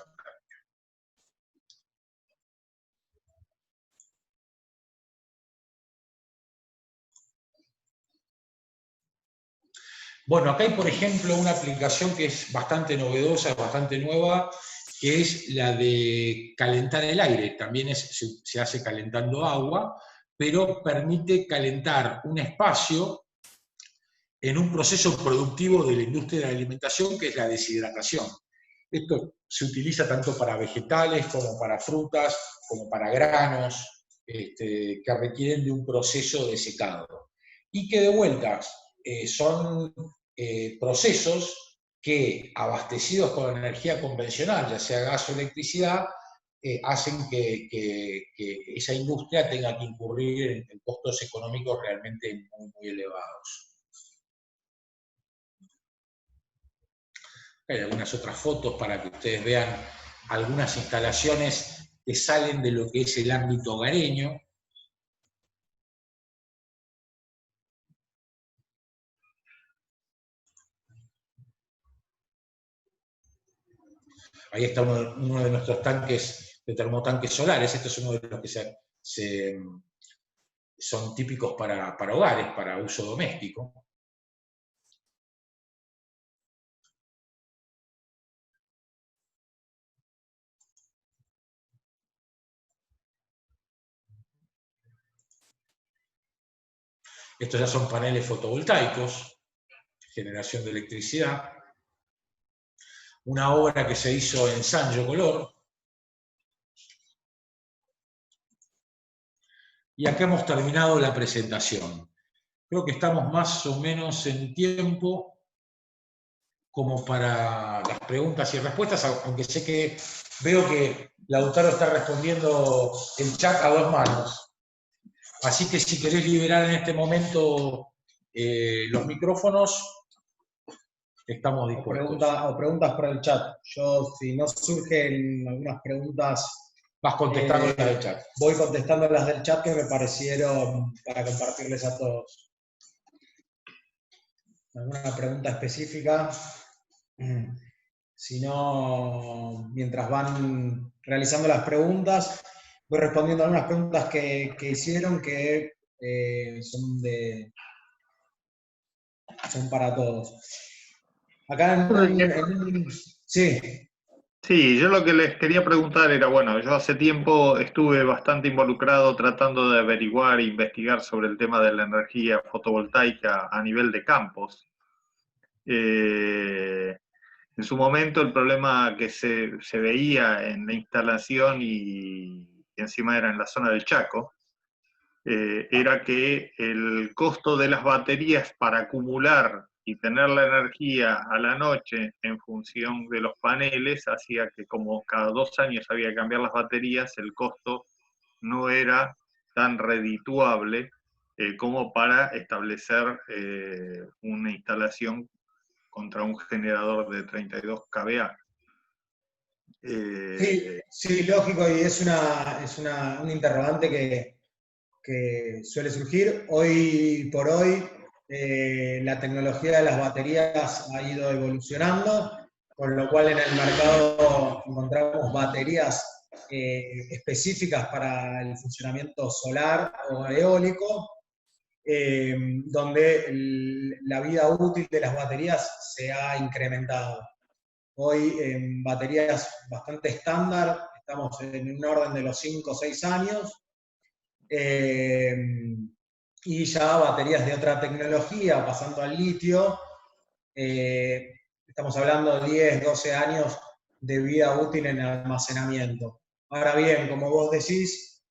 Bueno, acá hay, por ejemplo, una aplicación que es bastante novedosa, bastante nueva, que es la de calentar el aire. También se hace calentando agua, pero permite calentar un espacio en un proceso productivo de la industria de la alimentación, que es la deshidratación. Esto se utiliza tanto para vegetales, como para frutas, como para granos, que requieren de un proceso de secado. Y que de vueltas son procesos que, abastecidos con energía convencional, ya sea gas o electricidad, hacen que esa industria tenga que incurrir en costos económicos realmente muy, muy elevados. Hay algunas otras fotos para que ustedes vean algunas instalaciones que salen de lo que es el ámbito hogareño. Ahí está uno de nuestros tanques, de termotanques solares. Estos son uno de los que son típicos para hogares, para uso doméstico. Estos ya son paneles fotovoltaicos, generación de electricidad. Una obra que se hizo en Sancho Color. Y acá hemos terminado la presentación. Creo que estamos más o menos en tiempo como para las preguntas y respuestas, aunque sé que veo que Lautaro está respondiendo el chat a dos manos. Así que si querés liberar en este momento los micrófonos, estamos dispuestos. O preguntas por el chat. Yo, si no surgen algunas preguntas, vas contestando las del chat. Voy contestando las del chat que me parecieron para compartirles a todos. ¿Alguna pregunta específica? Si no, mientras van realizando las preguntas, voy respondiendo algunas preguntas que hicieron que son para todos. Acá sí. Sí, yo lo que les quería preguntar era, bueno, yo hace tiempo estuve bastante involucrado tratando de averiguar e investigar sobre el tema de la energía fotovoltaica a nivel de campos. En su momento el problema que se veía en la instalación y encima era en la zona del Chaco, era que el costo de las baterías para acumular y tener la energía a la noche en función de los paneles hacía que como cada 2 años había que cambiar las baterías, el costo no era tan redituable como para establecer una instalación contra un generador de 32 kVA. Sí, lógico, y es un interrogante que suele surgir. Hoy por hoy, la tecnología de las baterías ha ido evolucionando, con lo cual en el mercado encontramos baterías específicas para el funcionamiento solar o eólico, donde la vida útil de las baterías se ha incrementado. Hoy en baterías bastante estándar, estamos en un orden de los 5 o 6 años, y ya baterías de otra tecnología, pasando al litio, estamos hablando de 10, 12 años de vida útil en almacenamiento. Ahora bien, como vos decís,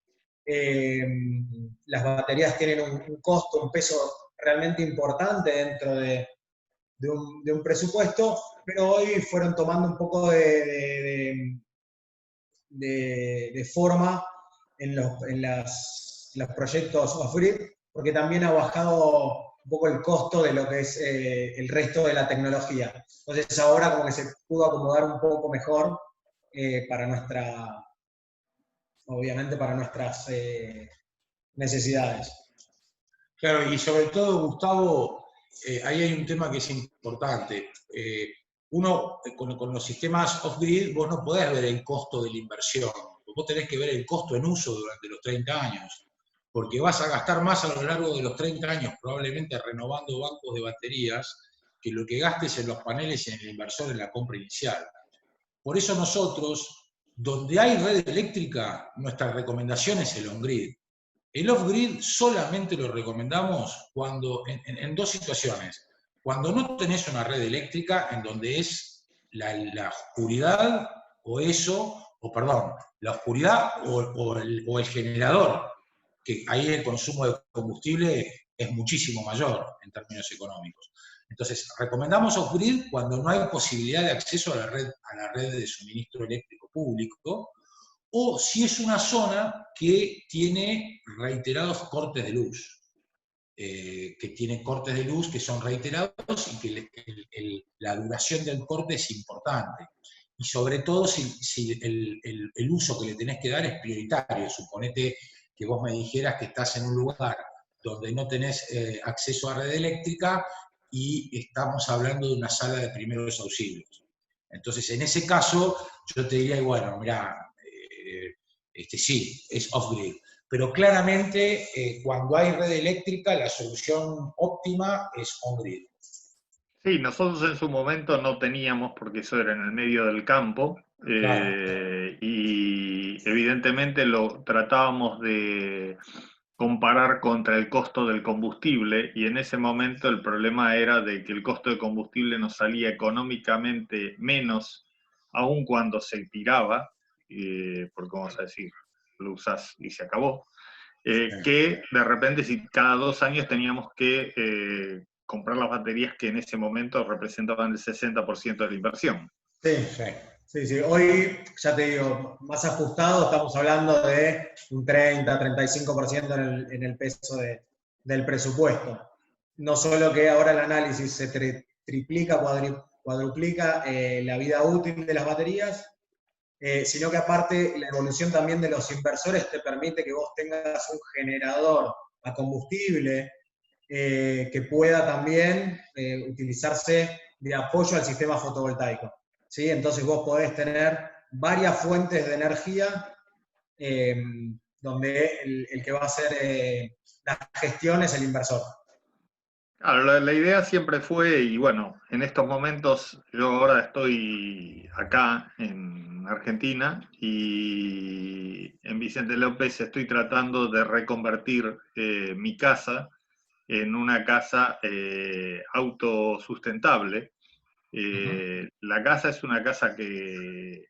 las baterías tienen un costo, un peso realmente importante dentro de un presupuesto, pero hoy fueron tomando un poco de forma en los proyectos off-grid, porque también ha bajado un poco el costo de lo que es el resto de la tecnología. Entonces ahora como que se pudo acomodar un poco mejor obviamente para nuestras necesidades. Claro, y sobre todo, Gustavo, ahí hay un tema que es importante. Uno, con los sistemas off-grid, vos no podés ver el costo de la inversión. Vos tenés que ver el costo en uso durante los 30 años. Porque vas a gastar más a lo largo de los 30 años, probablemente renovando bancos de baterías, que lo que gastes en los paneles y en el inversor en la compra inicial. Por eso nosotros, donde hay red eléctrica, nuestra recomendación es el on-grid. El off-grid solamente lo recomendamos cuando, en dos situaciones. Cuando no tenés una red eléctrica en donde es la oscuridad la oscuridad o el generador, que ahí el consumo de combustible es muchísimo mayor en términos económicos. Entonces, recomendamos off-grid cuando no hay posibilidad de acceso a la red de suministro eléctrico público, o si es una zona que tiene reiterados cortes de luz, que son reiterados y que la duración del corte es importante. Y sobre todo si el uso que le tenés que dar es prioritario. Suponete que vos me dijeras que estás en un lugar donde no tenés acceso a red eléctrica y estamos hablando de una sala de primeros auxilios. Entonces, en ese caso, yo te diría, bueno, mirá, sí, es off-grid. Pero claramente, cuando hay red eléctrica, la solución óptima es on-grid. Sí, nosotros en su momento no teníamos, porque eso era en el medio del campo, Claro. y evidentemente lo tratábamos de comparar contra el costo del combustible, y en ese momento el problema era de que el costo de combustible nos salía económicamente menos, aun cuando se tiraba, porque vamos a decir, lo usás y se acabó, que de repente si cada 2 años teníamos que comprar las baterías que en ese momento representaban el 60% de la inversión. Sí. Hoy, ya te digo, más ajustado, estamos hablando de un 30-35% en el peso del presupuesto. No solo que ahora el análisis se triplica, cuadruplica la vida útil de las baterías, sino que aparte la evolución también de los inversores te permite que vos tengas un generador a combustible que pueda también utilizarse de apoyo al sistema fotovoltaico. ¿Sí? Entonces vos podés tener varias fuentes de energía donde el que va a hacer la gestión es el inversor. Claro, la idea siempre fue, y bueno, en estos momentos yo ahora estoy acá en Argentina y en Vicente López estoy tratando de reconvertir mi casa en una casa autosustentable. La casa es una casa que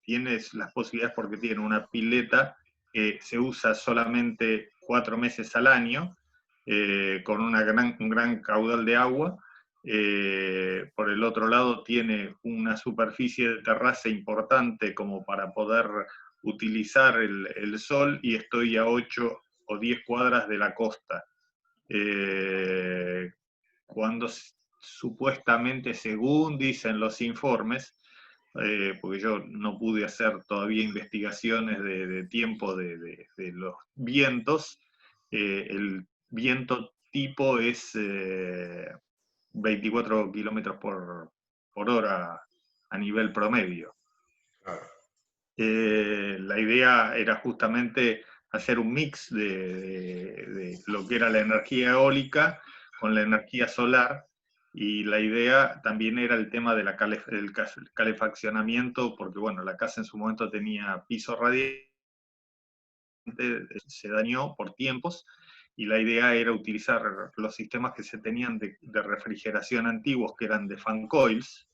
tiene las posibilidades porque tiene una pileta que se usa solamente 4 meses al año, con un gran caudal de agua. Por el otro lado tiene una superficie de terraza importante como para poder utilizar el sol, y estoy a 8 o 10 cuadras de la costa. Cuando supuestamente, según dicen los informes, porque yo no pude hacer todavía investigaciones de tiempo de los vientos, el viento tipo es 24 kilómetros por hora a nivel promedio. La idea era justamente hacer un mix de lo que era la energía eólica con la energía solar, y la idea también era el tema del calefaccionamiento, porque bueno, la casa en su momento tenía piso radiante, se dañó por tiempos, y la idea era utilizar los sistemas que se tenían de refrigeración antiguos, que eran de fan coils,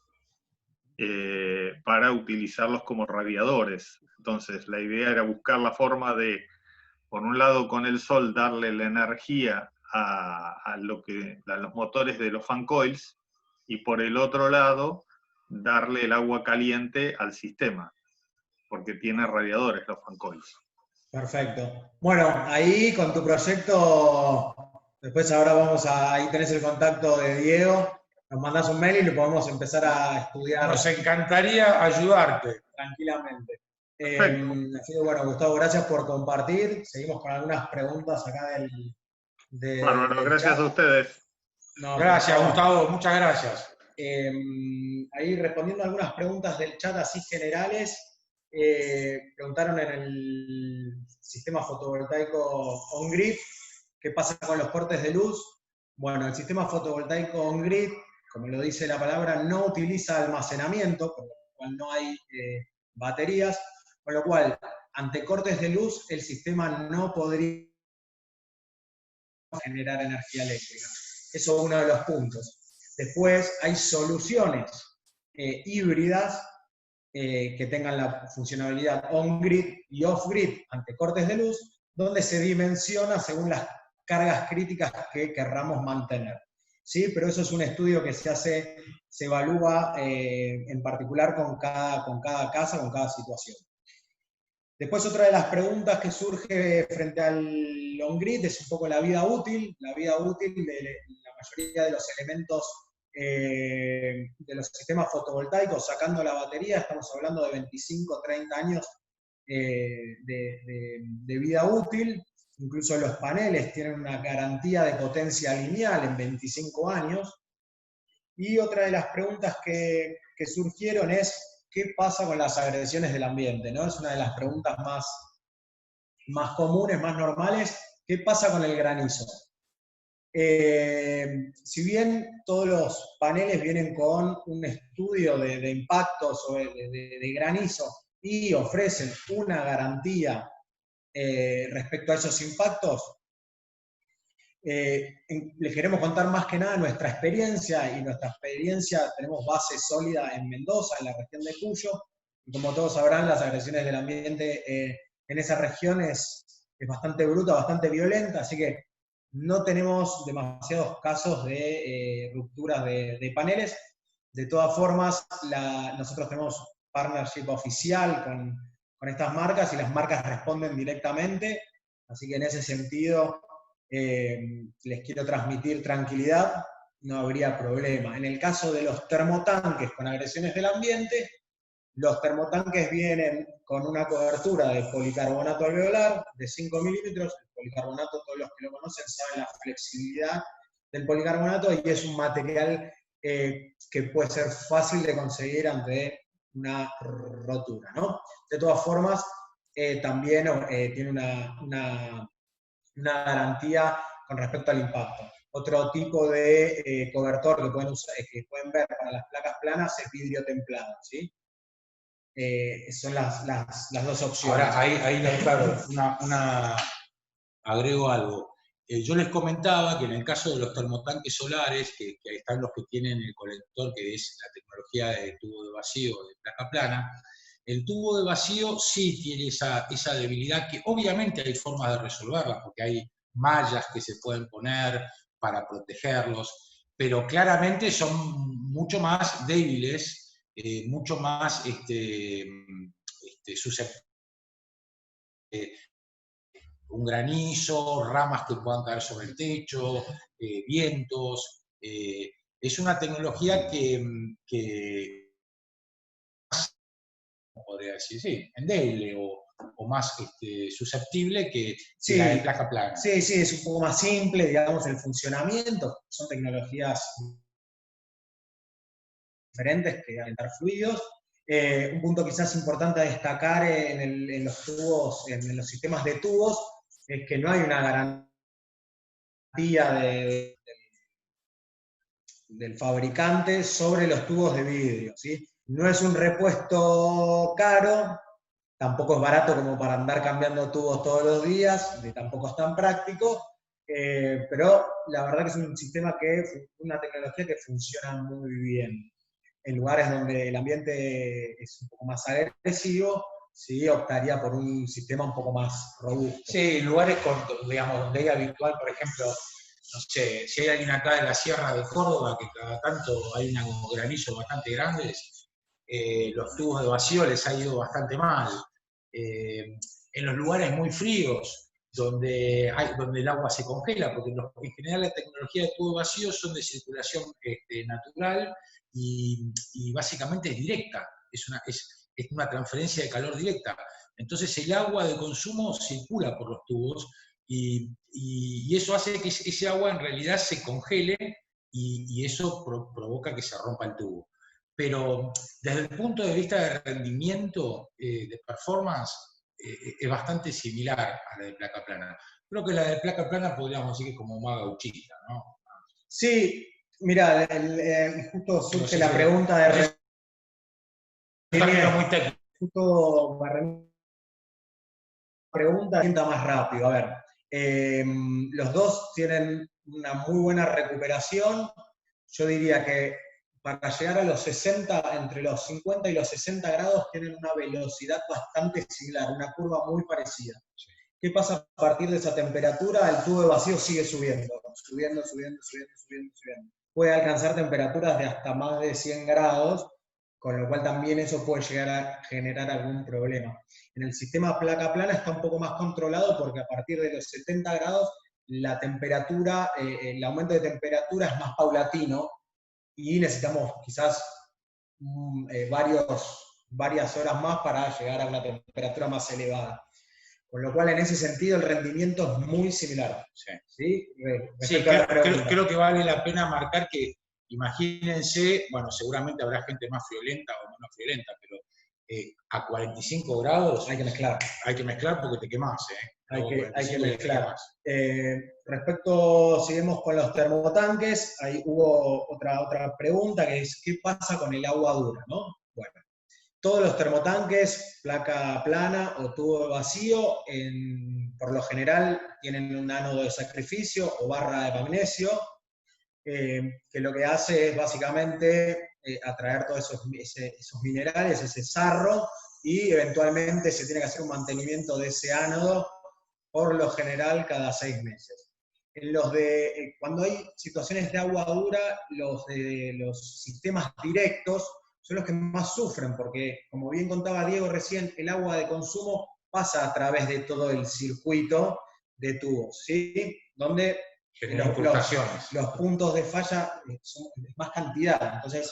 para utilizarlos como radiadores. Entonces la idea era buscar la forma de, por un lado con el sol, darle la energía a los motores de los fan coils, y por el otro lado darle el agua caliente al sistema, porque tiene radiadores los fan coils. Perfecto. Bueno, ahí con tu proyecto, después ahora ahí tenés el contacto de Diego, nos mandás un mail y lo podemos empezar a estudiar. Nos encantaría ayudarte. Tranquilamente. Así que bueno, Gustavo, gracias por compartir. Seguimos con algunas preguntas acá Bueno, gracias a ustedes. No, gracias, Gustavo, muchas gracias. Ahí respondiendo a algunas preguntas del chat así generales, preguntaron en el sistema fotovoltaico on-grid, ¿qué pasa con los cortes de luz? Bueno, el sistema fotovoltaico on-grid, como lo dice la palabra, no utiliza almacenamiento, por lo cual no hay baterías, con lo cual, ante cortes de luz, el sistema no podría generar energía eléctrica. Eso es uno de los puntos. Después hay soluciones híbridas que tengan la funcionalidad on-grid y off-grid ante cortes de luz, donde se dimensiona según las cargas críticas que querramos mantener. ¿Sí? Pero eso es un estudio que se evalúa en particular con cada casa, con cada situación. Después otra de las preguntas que surge frente al on-grid es un poco la vida útil de la mayoría de los elementos de los sistemas fotovoltaicos, sacando la batería, estamos hablando de 25, 30 años de vida útil. Incluso los paneles tienen una garantía de potencia lineal en 25 años. Y otra de las preguntas que surgieron es, ¿qué pasa con las agresiones del ambiente? ¿No? Es una de las preguntas más comunes, más normales. ¿Qué pasa con el granizo? Si bien todos los paneles vienen con un estudio de impacto de granizo y ofrecen una garantía respecto a esos impactos, Les queremos contar más que nada nuestra experiencia, y nuestra experiencia tenemos base sólida en Mendoza, en la región de Cuyo, y como todos sabrán, las agresiones del ambiente en esa región es bastante bruta, bastante violenta, así que no tenemos demasiados casos de rupturas de paneles. De todas formas, nosotros tenemos partnership oficial con estas marcas, y las marcas responden directamente, así que en ese sentido les quiero transmitir tranquilidad, no habría problema. En el caso de los termotanques con agresiones del ambiente, los termotanques vienen con una cobertura de policarbonato alveolar de 5 milímetros. El policarbonato, todos los que lo conocen saben la flexibilidad del policarbonato, y es un material que puede ser fácil de conseguir ante una rotura, ¿no? De todas formas, también tiene una garantía con respecto al impacto. Otro tipo de cobertor que que pueden ver para las placas planas es vidrio templado, ¿sí? Son las dos opciones. Ahora, ahí claro, agrego algo. Yo les comentaba que en el caso de los termotanques solares, que están los que tienen el colector, que es la tecnología de tubo de vacío de placa plana, el tubo de vacío sí tiene esa debilidad, que obviamente hay formas de resolverla, porque hay mallas que se pueden poner para protegerlos, pero claramente son mucho más débiles, mucho más susceptibles. Un granizo, ramas que puedan caer sobre el techo, vientos. Es una tecnología que podría decir, sí, endeble o más susceptible que la de placa plana. Sí, es un poco más simple, digamos, el funcionamiento. Son tecnologías diferentes que calentar fluidos. Un punto quizás importante a destacar en los tubos, en los sistemas de tubos, es que no hay una garantía del fabricante sobre los tubos de vidrio, ¿sí? No es un repuesto caro, tampoco es barato como para andar cambiando tubos todos los días, tampoco es tan práctico, pero la verdad que es un sistema una tecnología que funciona muy bien. En lugares donde el ambiente es un poco más agresivo, sí optaría por un sistema un poco más robusto. Sí, lugares digamos, donde hay habitual, por ejemplo, no sé, si hay alguien acá en la Sierra de Córdoba, que cada tanto hay unos granizos bastante grandes, los tubos de vacío les ha ido bastante mal. En los lugares muy fríos, donde el agua se congela, porque en general la tecnología de tubo de vacío son de circulación natural y básicamente es directa, es una transferencia de calor directa. Entonces el agua de consumo circula por los tubos y eso hace que ese agua en realidad se congele y eso provoca que se rompa el tubo. Pero desde el punto de vista de rendimiento, de performance, es bastante similar a la de placa plana. Creo que la de placa plana podríamos decir que es como más gauchita, ¿no? Sí, mira, justo surge la pregunta de... Muy técnico. Justo pregunta sienta más rápido. A ver, los dos tienen una muy buena recuperación. Yo diría que para llegar a los 60, entre los 50 y los 60 grados, tienen una velocidad bastante similar, una curva muy parecida. ¿Qué pasa a partir de esa temperatura? El tubo de vacío sigue subiendo. Puede alcanzar temperaturas de hasta más de 100 grados, con lo cual también eso puede llegar a generar algún problema. En el sistema placa plana está un poco más controlado, porque a partir de los 70 grados la temperatura, el aumento de temperatura es más paulatino y necesitamos quizás varias horas más para llegar a una temperatura más elevada. Con lo cual, en ese sentido, el rendimiento es muy similar. Sí, creo que vale la pena marcar que, imagínense, bueno, seguramente habrá gente más friolenta o menos friolenta, pero a 45 grados hay que mezclar. Hay que mezclar porque te quemás. Hay que mezclar. Seguimos con los termotanques. Ahí hubo otra pregunta, que es, ¿qué pasa con el agua dura, ¿no? Bueno, Todos los termotanques, placa plana o tubo vacío, por lo general tienen un ánodo de sacrificio o barra de magnesio, que lo que hace es básicamente atraer todos esos minerales, ese sarro, y eventualmente se tiene que hacer un mantenimiento de ese ánodo, por lo general cada 6 meses. Cuando hay situaciones de agua dura, los sistemas directos son los que más sufren, porque, como bien contaba Diego recién, el agua de consumo pasa a través de todo el circuito de tubos, ¿sí? Donde los puntos de falla son más cantidad. Entonces,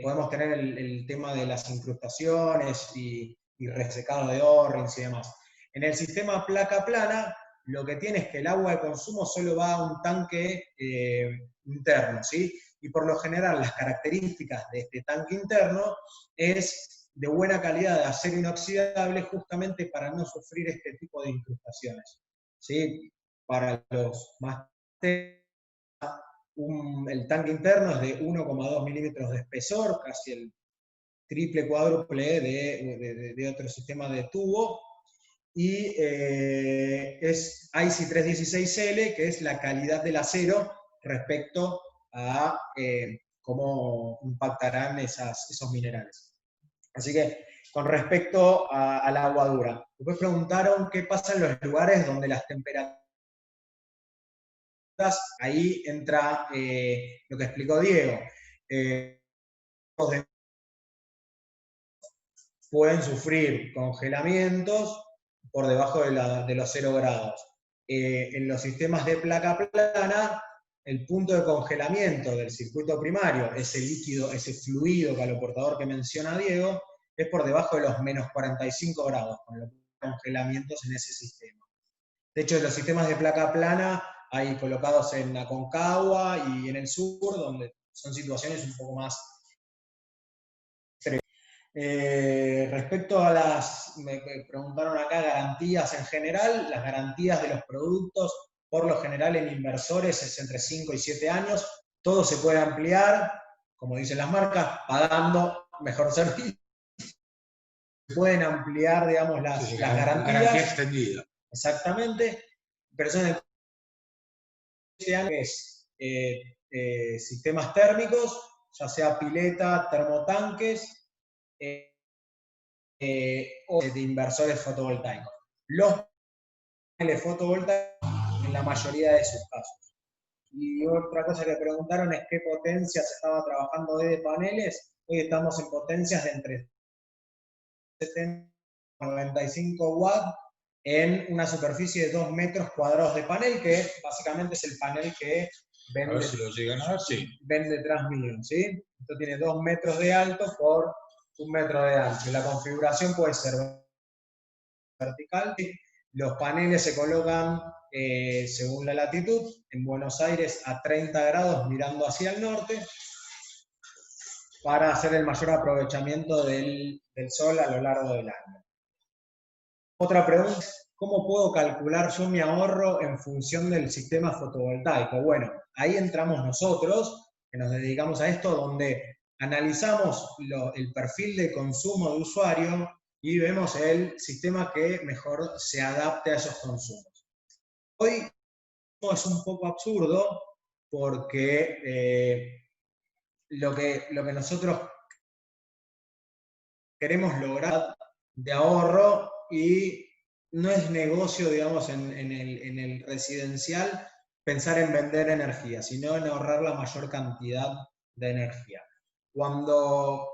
podemos tener el tema de las incrustaciones y resecado de O-rings y demás. En el sistema placa plana, lo que tiene es que el agua de consumo solo va a un tanque interno, ¿sí? Y por lo general las características de este tanque interno es de buena calidad de acero inoxidable, justamente para no sufrir este tipo de incrustaciones, ¿sí? Para los más el tanque interno es de 1,2 milímetros de espesor, casi el triple, cuádruple de otro sistema de tubo, y es IC 316L, que es la calidad del acero respecto a cómo impactarán esos minerales. Así que, con respecto al agua dura. Después preguntaron qué pasa en los lugares donde las temperaturas, ahí entra lo que explicó Diego. Pueden sufrir congelamientos por debajo de los 0 grados. En los sistemas de placa plana, el punto de congelamiento del circuito primario, ese líquido, ese fluido caloportador que menciona Diego, es por debajo de los menos 45 grados, con los congelamientos en ese sistema. De hecho, en los sistemas de placa plana hay colocados en Aconcagua y en el sur, donde son situaciones un poco más extremas. Respecto a me preguntaron acá, garantías en general, las garantías de los productos, por lo general en inversores es entre 5 y 7 años, todo se puede ampliar, como dicen las marcas, pagando mejor servicio. Se pueden ampliar, digamos, las garantías. Garantía extendida. Exactamente, pero son de 7 años, sistemas térmicos, ya sea pileta, termotanques, o de inversores fotovoltaicos. Los paneles fotovoltaicos en la mayoría de sus casos. Y otra cosa que preguntaron es qué potencias estaba trabajando hoy de paneles. Hoy estamos en potencias de entre 70 y 95 watts en una superficie de 2 metros cuadrados de panel, que básicamente es el panel que ven, a ver si lo llegan a ver, sí. Ven detrás mío, ¿sí? Esto tiene 2 metros de alto por 1 metro de ancho. La configuración puede ser vertical. Los paneles se colocan según la latitud. En Buenos Aires a 30 grados mirando hacia el norte, para hacer el mayor aprovechamiento del sol a lo largo del año. Otra pregunta es, ¿cómo puedo calcular yo mi ahorro en función del sistema fotovoltaico? Bueno, ahí entramos nosotros, que nos dedicamos a esto, donde analizamos el perfil de consumo de usuario y vemos el sistema que mejor se adapte a esos consumos. Hoy es un poco absurdo porque lo que nosotros queremos lograr de ahorro, y no es negocio, digamos, en el residencial pensar en vender energía, sino en ahorrar la mayor cantidad de energía. Cuando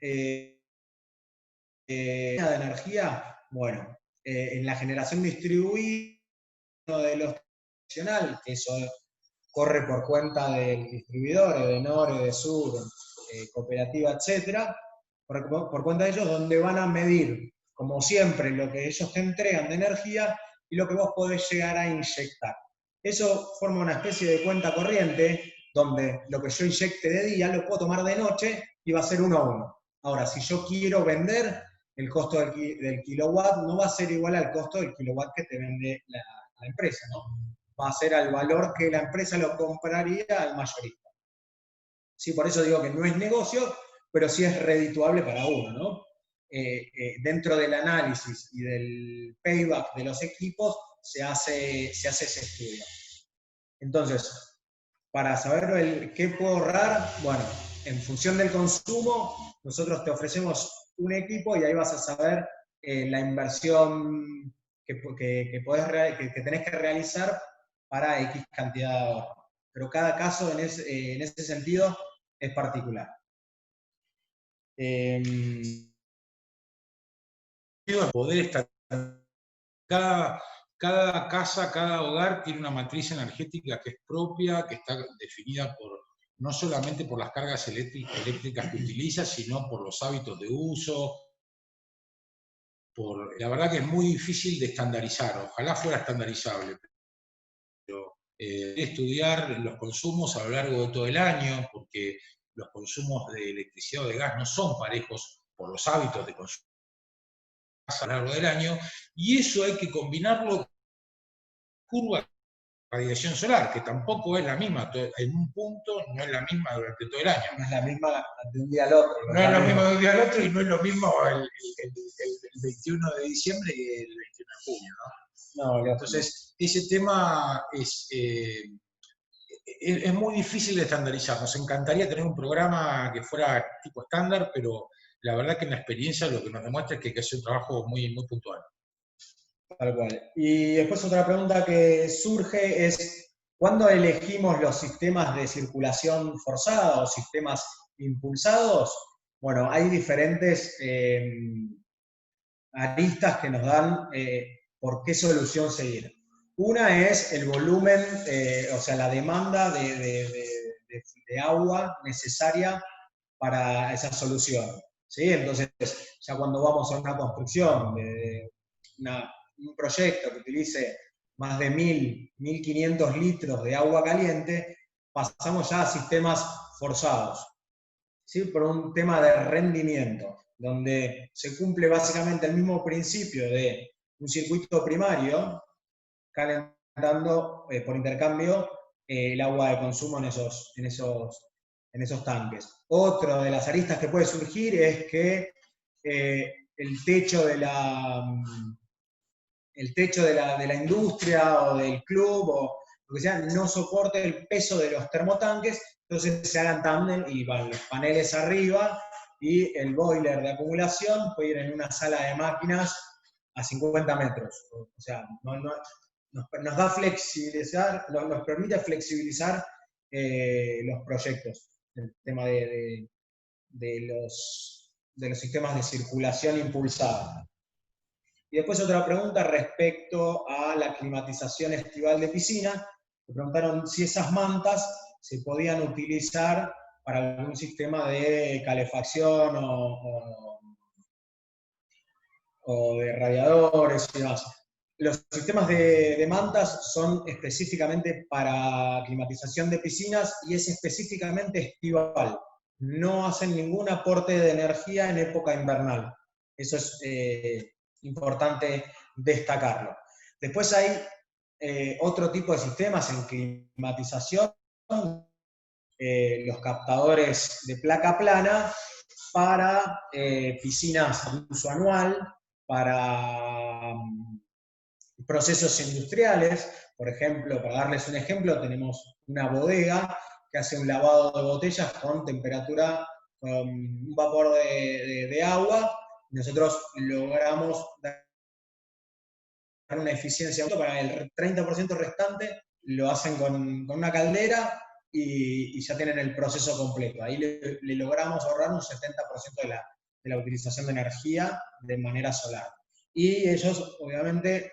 de energía, bueno, en la generación distribuida de lo tradicional, que eso corre por cuenta del distribuidor, Edenor, Edesur, cooperativa, etcétera, por cuenta de ellos, donde van a medir, como siempre, lo que ellos te entregan de energía y lo que vos podés llegar a inyectar. Eso forma una especie de cuenta corriente, donde lo que yo inyecte de día lo puedo tomar de noche y va a ser 1 a 1. Ahora, si yo quiero vender, el costo del kilowatt no va a ser igual al costo del kilowatt que te vende la empresa, ¿no? Va a ser al valor que la empresa lo compraría al mayorista. Sí, por eso digo que no es negocio, pero sí es redituable para uno, ¿no? Dentro del análisis y del payback de los equipos se hace ese estudio. Entonces, para saber qué puedo ahorrar, bueno, en función del consumo, nosotros te ofrecemos un equipo y ahí vas a saber la inversión que tenés que realizar para X cantidad de ahorro. Pero cada caso en ese sentido es particular. Poder estar cada casa, cada hogar tiene una matriz energética que es propia, que está definida no solamente por las cargas eléctricas que utiliza, sino por los hábitos de uso. La verdad que es muy difícil de estandarizar, ojalá fuera estandarizable, pero estudiar los consumos a lo largo de todo el año, porque los consumos de electricidad o de gas no son parejos por los hábitos de consumo a lo largo del año, y eso hay que combinarlo con curva de radiación solar, que tampoco es la misma, en un punto no es la misma durante todo el año. No es la misma de un día al otro. No es lo mismo de un día al otro y no es lo mismo el 21 de diciembre que el 21 de junio, ¿no? No, entonces, ese tema es muy difícil de estandarizar. Nos encantaría tener un programa que fuera tipo estándar, pero la verdad que en la experiencia lo que nos demuestra es que hay que hacer un trabajo muy, muy puntual. Tal cual. Y después otra pregunta que surge es, ¿cuándo elegimos los sistemas de circulación forzada o sistemas impulsados? Bueno, hay diferentes aristas que nos dan por qué solución seguir. Una es el volumen, o sea, la demanda de agua necesaria para esa solución, ¿sí? Entonces, ya cuando vamos a una construcción de un proyecto que utilice más de 1.500 litros de agua caliente, pasamos ya a sistemas forzados, ¿sí? Por un tema de rendimiento, donde se cumple básicamente el mismo principio de un circuito primario, calentando por intercambio el agua de consumo en esos tanques. Otra de las aristas que puede surgir es que el techo de la industria o del club o lo que sea no soporte el peso de los termotanques, entonces se hagan tándem y van los paneles arriba y el boiler de acumulación puede ir en una sala de máquinas a 50 metros. O sea, nos da flexibilizar, nos permite flexibilizar los proyectos, el tema de los sistemas de circulación impulsada. Y después otra pregunta respecto a la climatización estival de piscina. Me preguntaron si esas mantas se podían utilizar para algún sistema de calefacción o de radiadores y demás. Los sistemas de mantas son específicamente para climatización de piscinas y es específicamente estival. No hacen ningún aporte de energía en época invernal. Eso es importante destacarlo. Después hay otro tipo de sistemas en climatización, los captadores de placa plana para piscinas de uso anual, para procesos industriales. Por ejemplo, para darles un ejemplo, tenemos una bodega que hace un lavado de botellas con temperatura, con un vapor de agua. Nosotros logramos dar una eficiencia para el 30% restante, lo hacen con una caldera y ya tienen el proceso completo. Ahí le logramos ahorrar un 70% de la utilización de energía de manera solar. Y ellos, obviamente,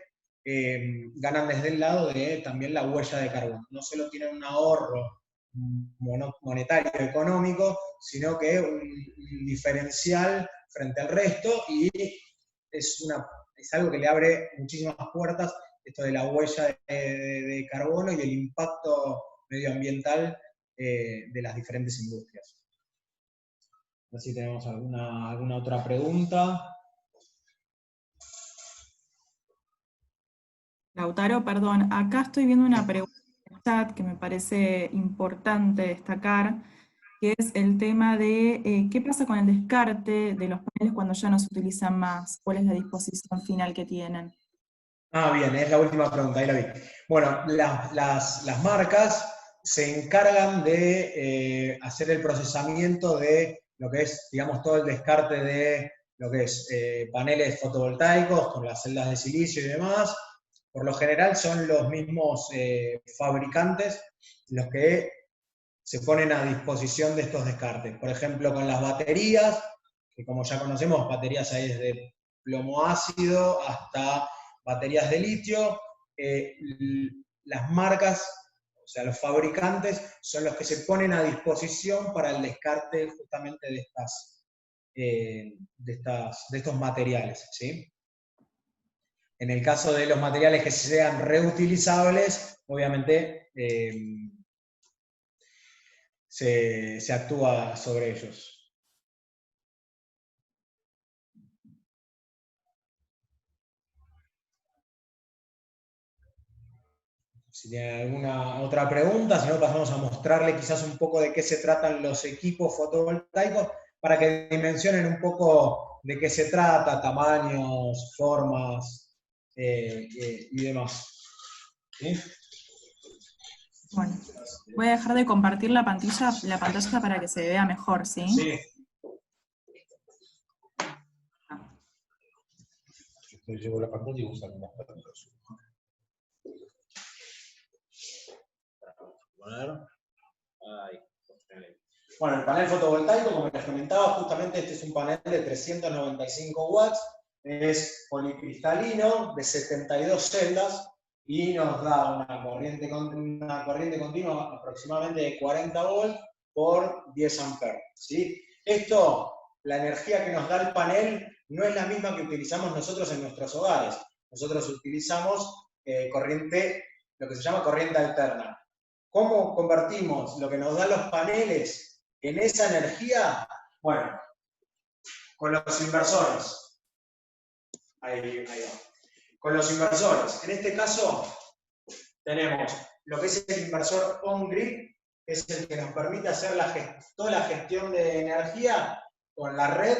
ganan desde el lado de también la huella de carbono. No solo tienen un ahorro monetario económico, sino que un diferencial frente al resto y es algo que le abre muchísimas puertas, esto de la huella de carbono y el impacto medioambiental de las diferentes industrias. A ver si tenemos alguna otra pregunta. Lautaro, perdón, acá estoy viendo una pregunta en el chat que me parece importante destacar, que es el tema de qué pasa con el descarte de los paneles cuando ya no se utilizan más, cuál es la disposición final que tienen. Ah, bien, es la última pregunta, ahí la vi. Bueno, las marcas se encargan de hacer el procesamiento de lo que es, digamos, todo el descarte de lo que es paneles fotovoltaicos con las celdas de silicio y demás. Por lo general son los mismos fabricantes los que se ponen a disposición de estos descartes. Por ejemplo, con las baterías, que como ya conocemos, baterías hay desde plomo ácido hasta baterías de litio, las marcas, o sea, los fabricantes, son los que se ponen a disposición para el descarte justamente de estos materiales, ¿sí? En el caso de los materiales que sean reutilizables, obviamente se actúa sobre ellos. Si tienen alguna otra pregunta, si no pasamos a mostrarle quizás un poco de qué se tratan los equipos fotovoltaicos para que dimensionen un poco de qué se trata, tamaños, formas y demás. ¿Sí? Bueno, voy a dejar de compartir la pantalla para que se vea mejor, ¿sí? Sí. Yo llevo la pantalla y uso algunas perlas. Bueno, el panel fotovoltaico, como les comentaba, justamente este es un panel de 395 watts, es policristalino, de 72 celdas, y nos da una corriente continua aproximadamente de 40 volts por 10 amperes. ¿Sí? Esto, la energía que nos da el panel, no es la misma que utilizamos nosotros en nuestros hogares. Nosotros utilizamos corriente, lo que se llama corriente alterna. ¿Cómo convertimos lo que nos dan los paneles en esa energía? Bueno, con los inversores. Ahí va. Con los inversores. En este caso, tenemos lo que es el inversor on-grid, que es el que nos permite hacer toda la gestión de energía con la red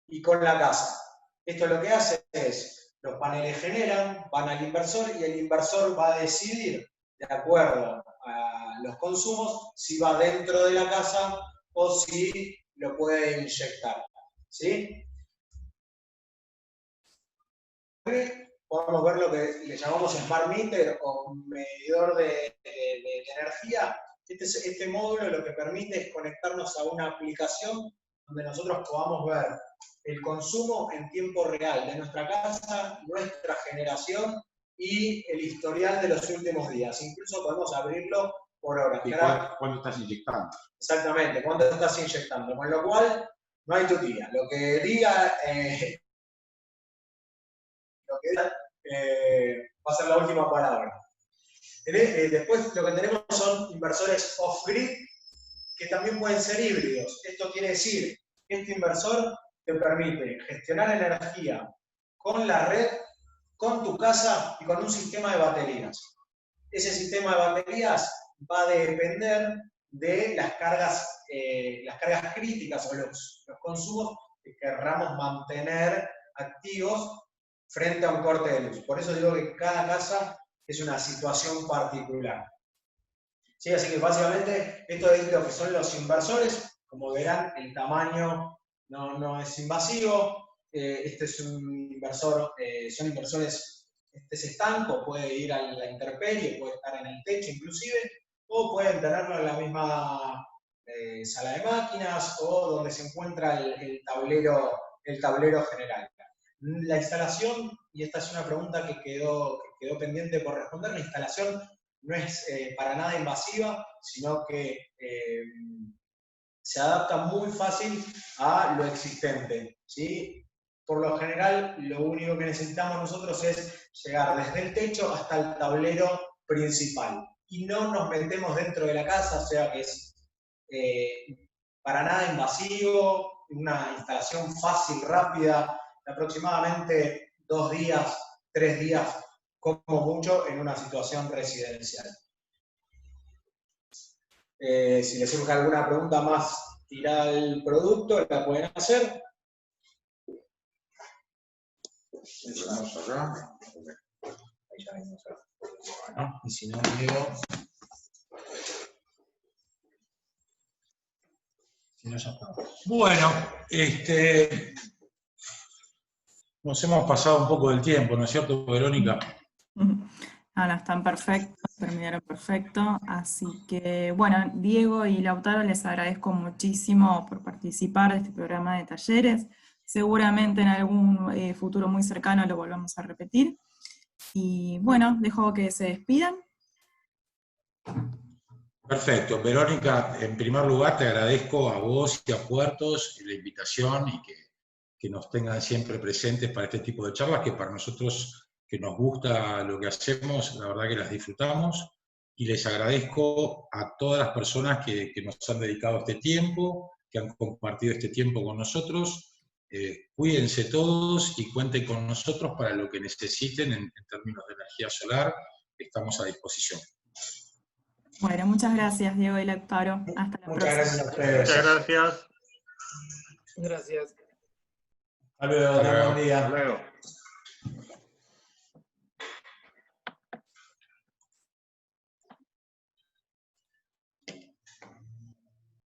y con la casa. Esto lo que hace es, los paneles generan, van al inversor y el inversor va a decidir, de acuerdo a los consumos, si va dentro de la casa o si lo puede inyectar. ¿Sí? Podemos ver lo que le llamamos Smart Meter o medidor de energía. Este módulo lo que permite es conectarnos a una aplicación donde nosotros podamos ver el consumo en tiempo real de nuestra casa, nuestra generación y el historial de los últimos días. Incluso podemos abrirlo por horas. ¿Y cuándo estás inyectando? Exactamente, cuándo estás inyectando. Con lo cual, no hay tutía. Lo que diga va a ser la última palabra. Después lo que tenemos son inversores off-grid, que también pueden ser híbridos. Esto quiere decir que este inversor te permite gestionar energía con la red, con tu casa y con un sistema de baterías. Ese sistema de baterías va a depender de las cargas críticas o los consumos que querramos mantener activos frente a un corte de luz. Por eso digo que cada casa es una situación particular. ¿Sí? Así que básicamente esto es lo que son los inversores. Como verán, el tamaño no es invasivo. Este es un inversor, son inversores, este es estanco, puede ir a la intemperie, puede estar en el techo inclusive, o pueden tenerlo en la misma sala de máquinas o donde se encuentra el tablero general. La instalación, y esta es una pregunta que quedó pendiente por responder, la instalación no es para nada invasiva, sino que se adapta muy fácil a lo existente, ¿sí? Por lo general, lo único que necesitamos nosotros es llegar desde el techo hasta el tablero principal. Y no nos metemos dentro de la casa, o sea que es para nada invasivo, una instalación fácil, rápida, de aproximadamente 2 días, 3 días, como mucho, en una situación residencial. Si les surge alguna pregunta más tirada al producto, la pueden hacer. Vamos acá. Ahí ya venimos acá. Bueno, y si no, Diego. Si no, ya está. Bueno, nos hemos pasado un poco del tiempo, ¿no es cierto, Verónica? No, están perfectos, terminaron perfecto. Así que, bueno, Diego y Lautaro, les agradezco muchísimo por participar de este programa de talleres. Seguramente en algún futuro muy cercano lo volvamos a repetir. Y bueno, dejo que se despidan. Perfecto. Verónica, en primer lugar te agradezco a vos y a Puertos la invitación y que nos tengan siempre presentes para este tipo de charlas, que para nosotros que nos gusta lo que hacemos, la verdad que las disfrutamos, y les agradezco a todas las personas que nos han dedicado este tiempo, que han compartido este tiempo con nosotros. Cuídense todos y cuenten con nosotros para lo que necesiten en términos de energía solar, estamos a disposición. Bueno, muchas gracias, Diego y Lautaro. Hasta la próxima. Muchas gracias a ustedes. Muchas gracias. Gracias. Hasta luego, tengan buen día. Hasta luego.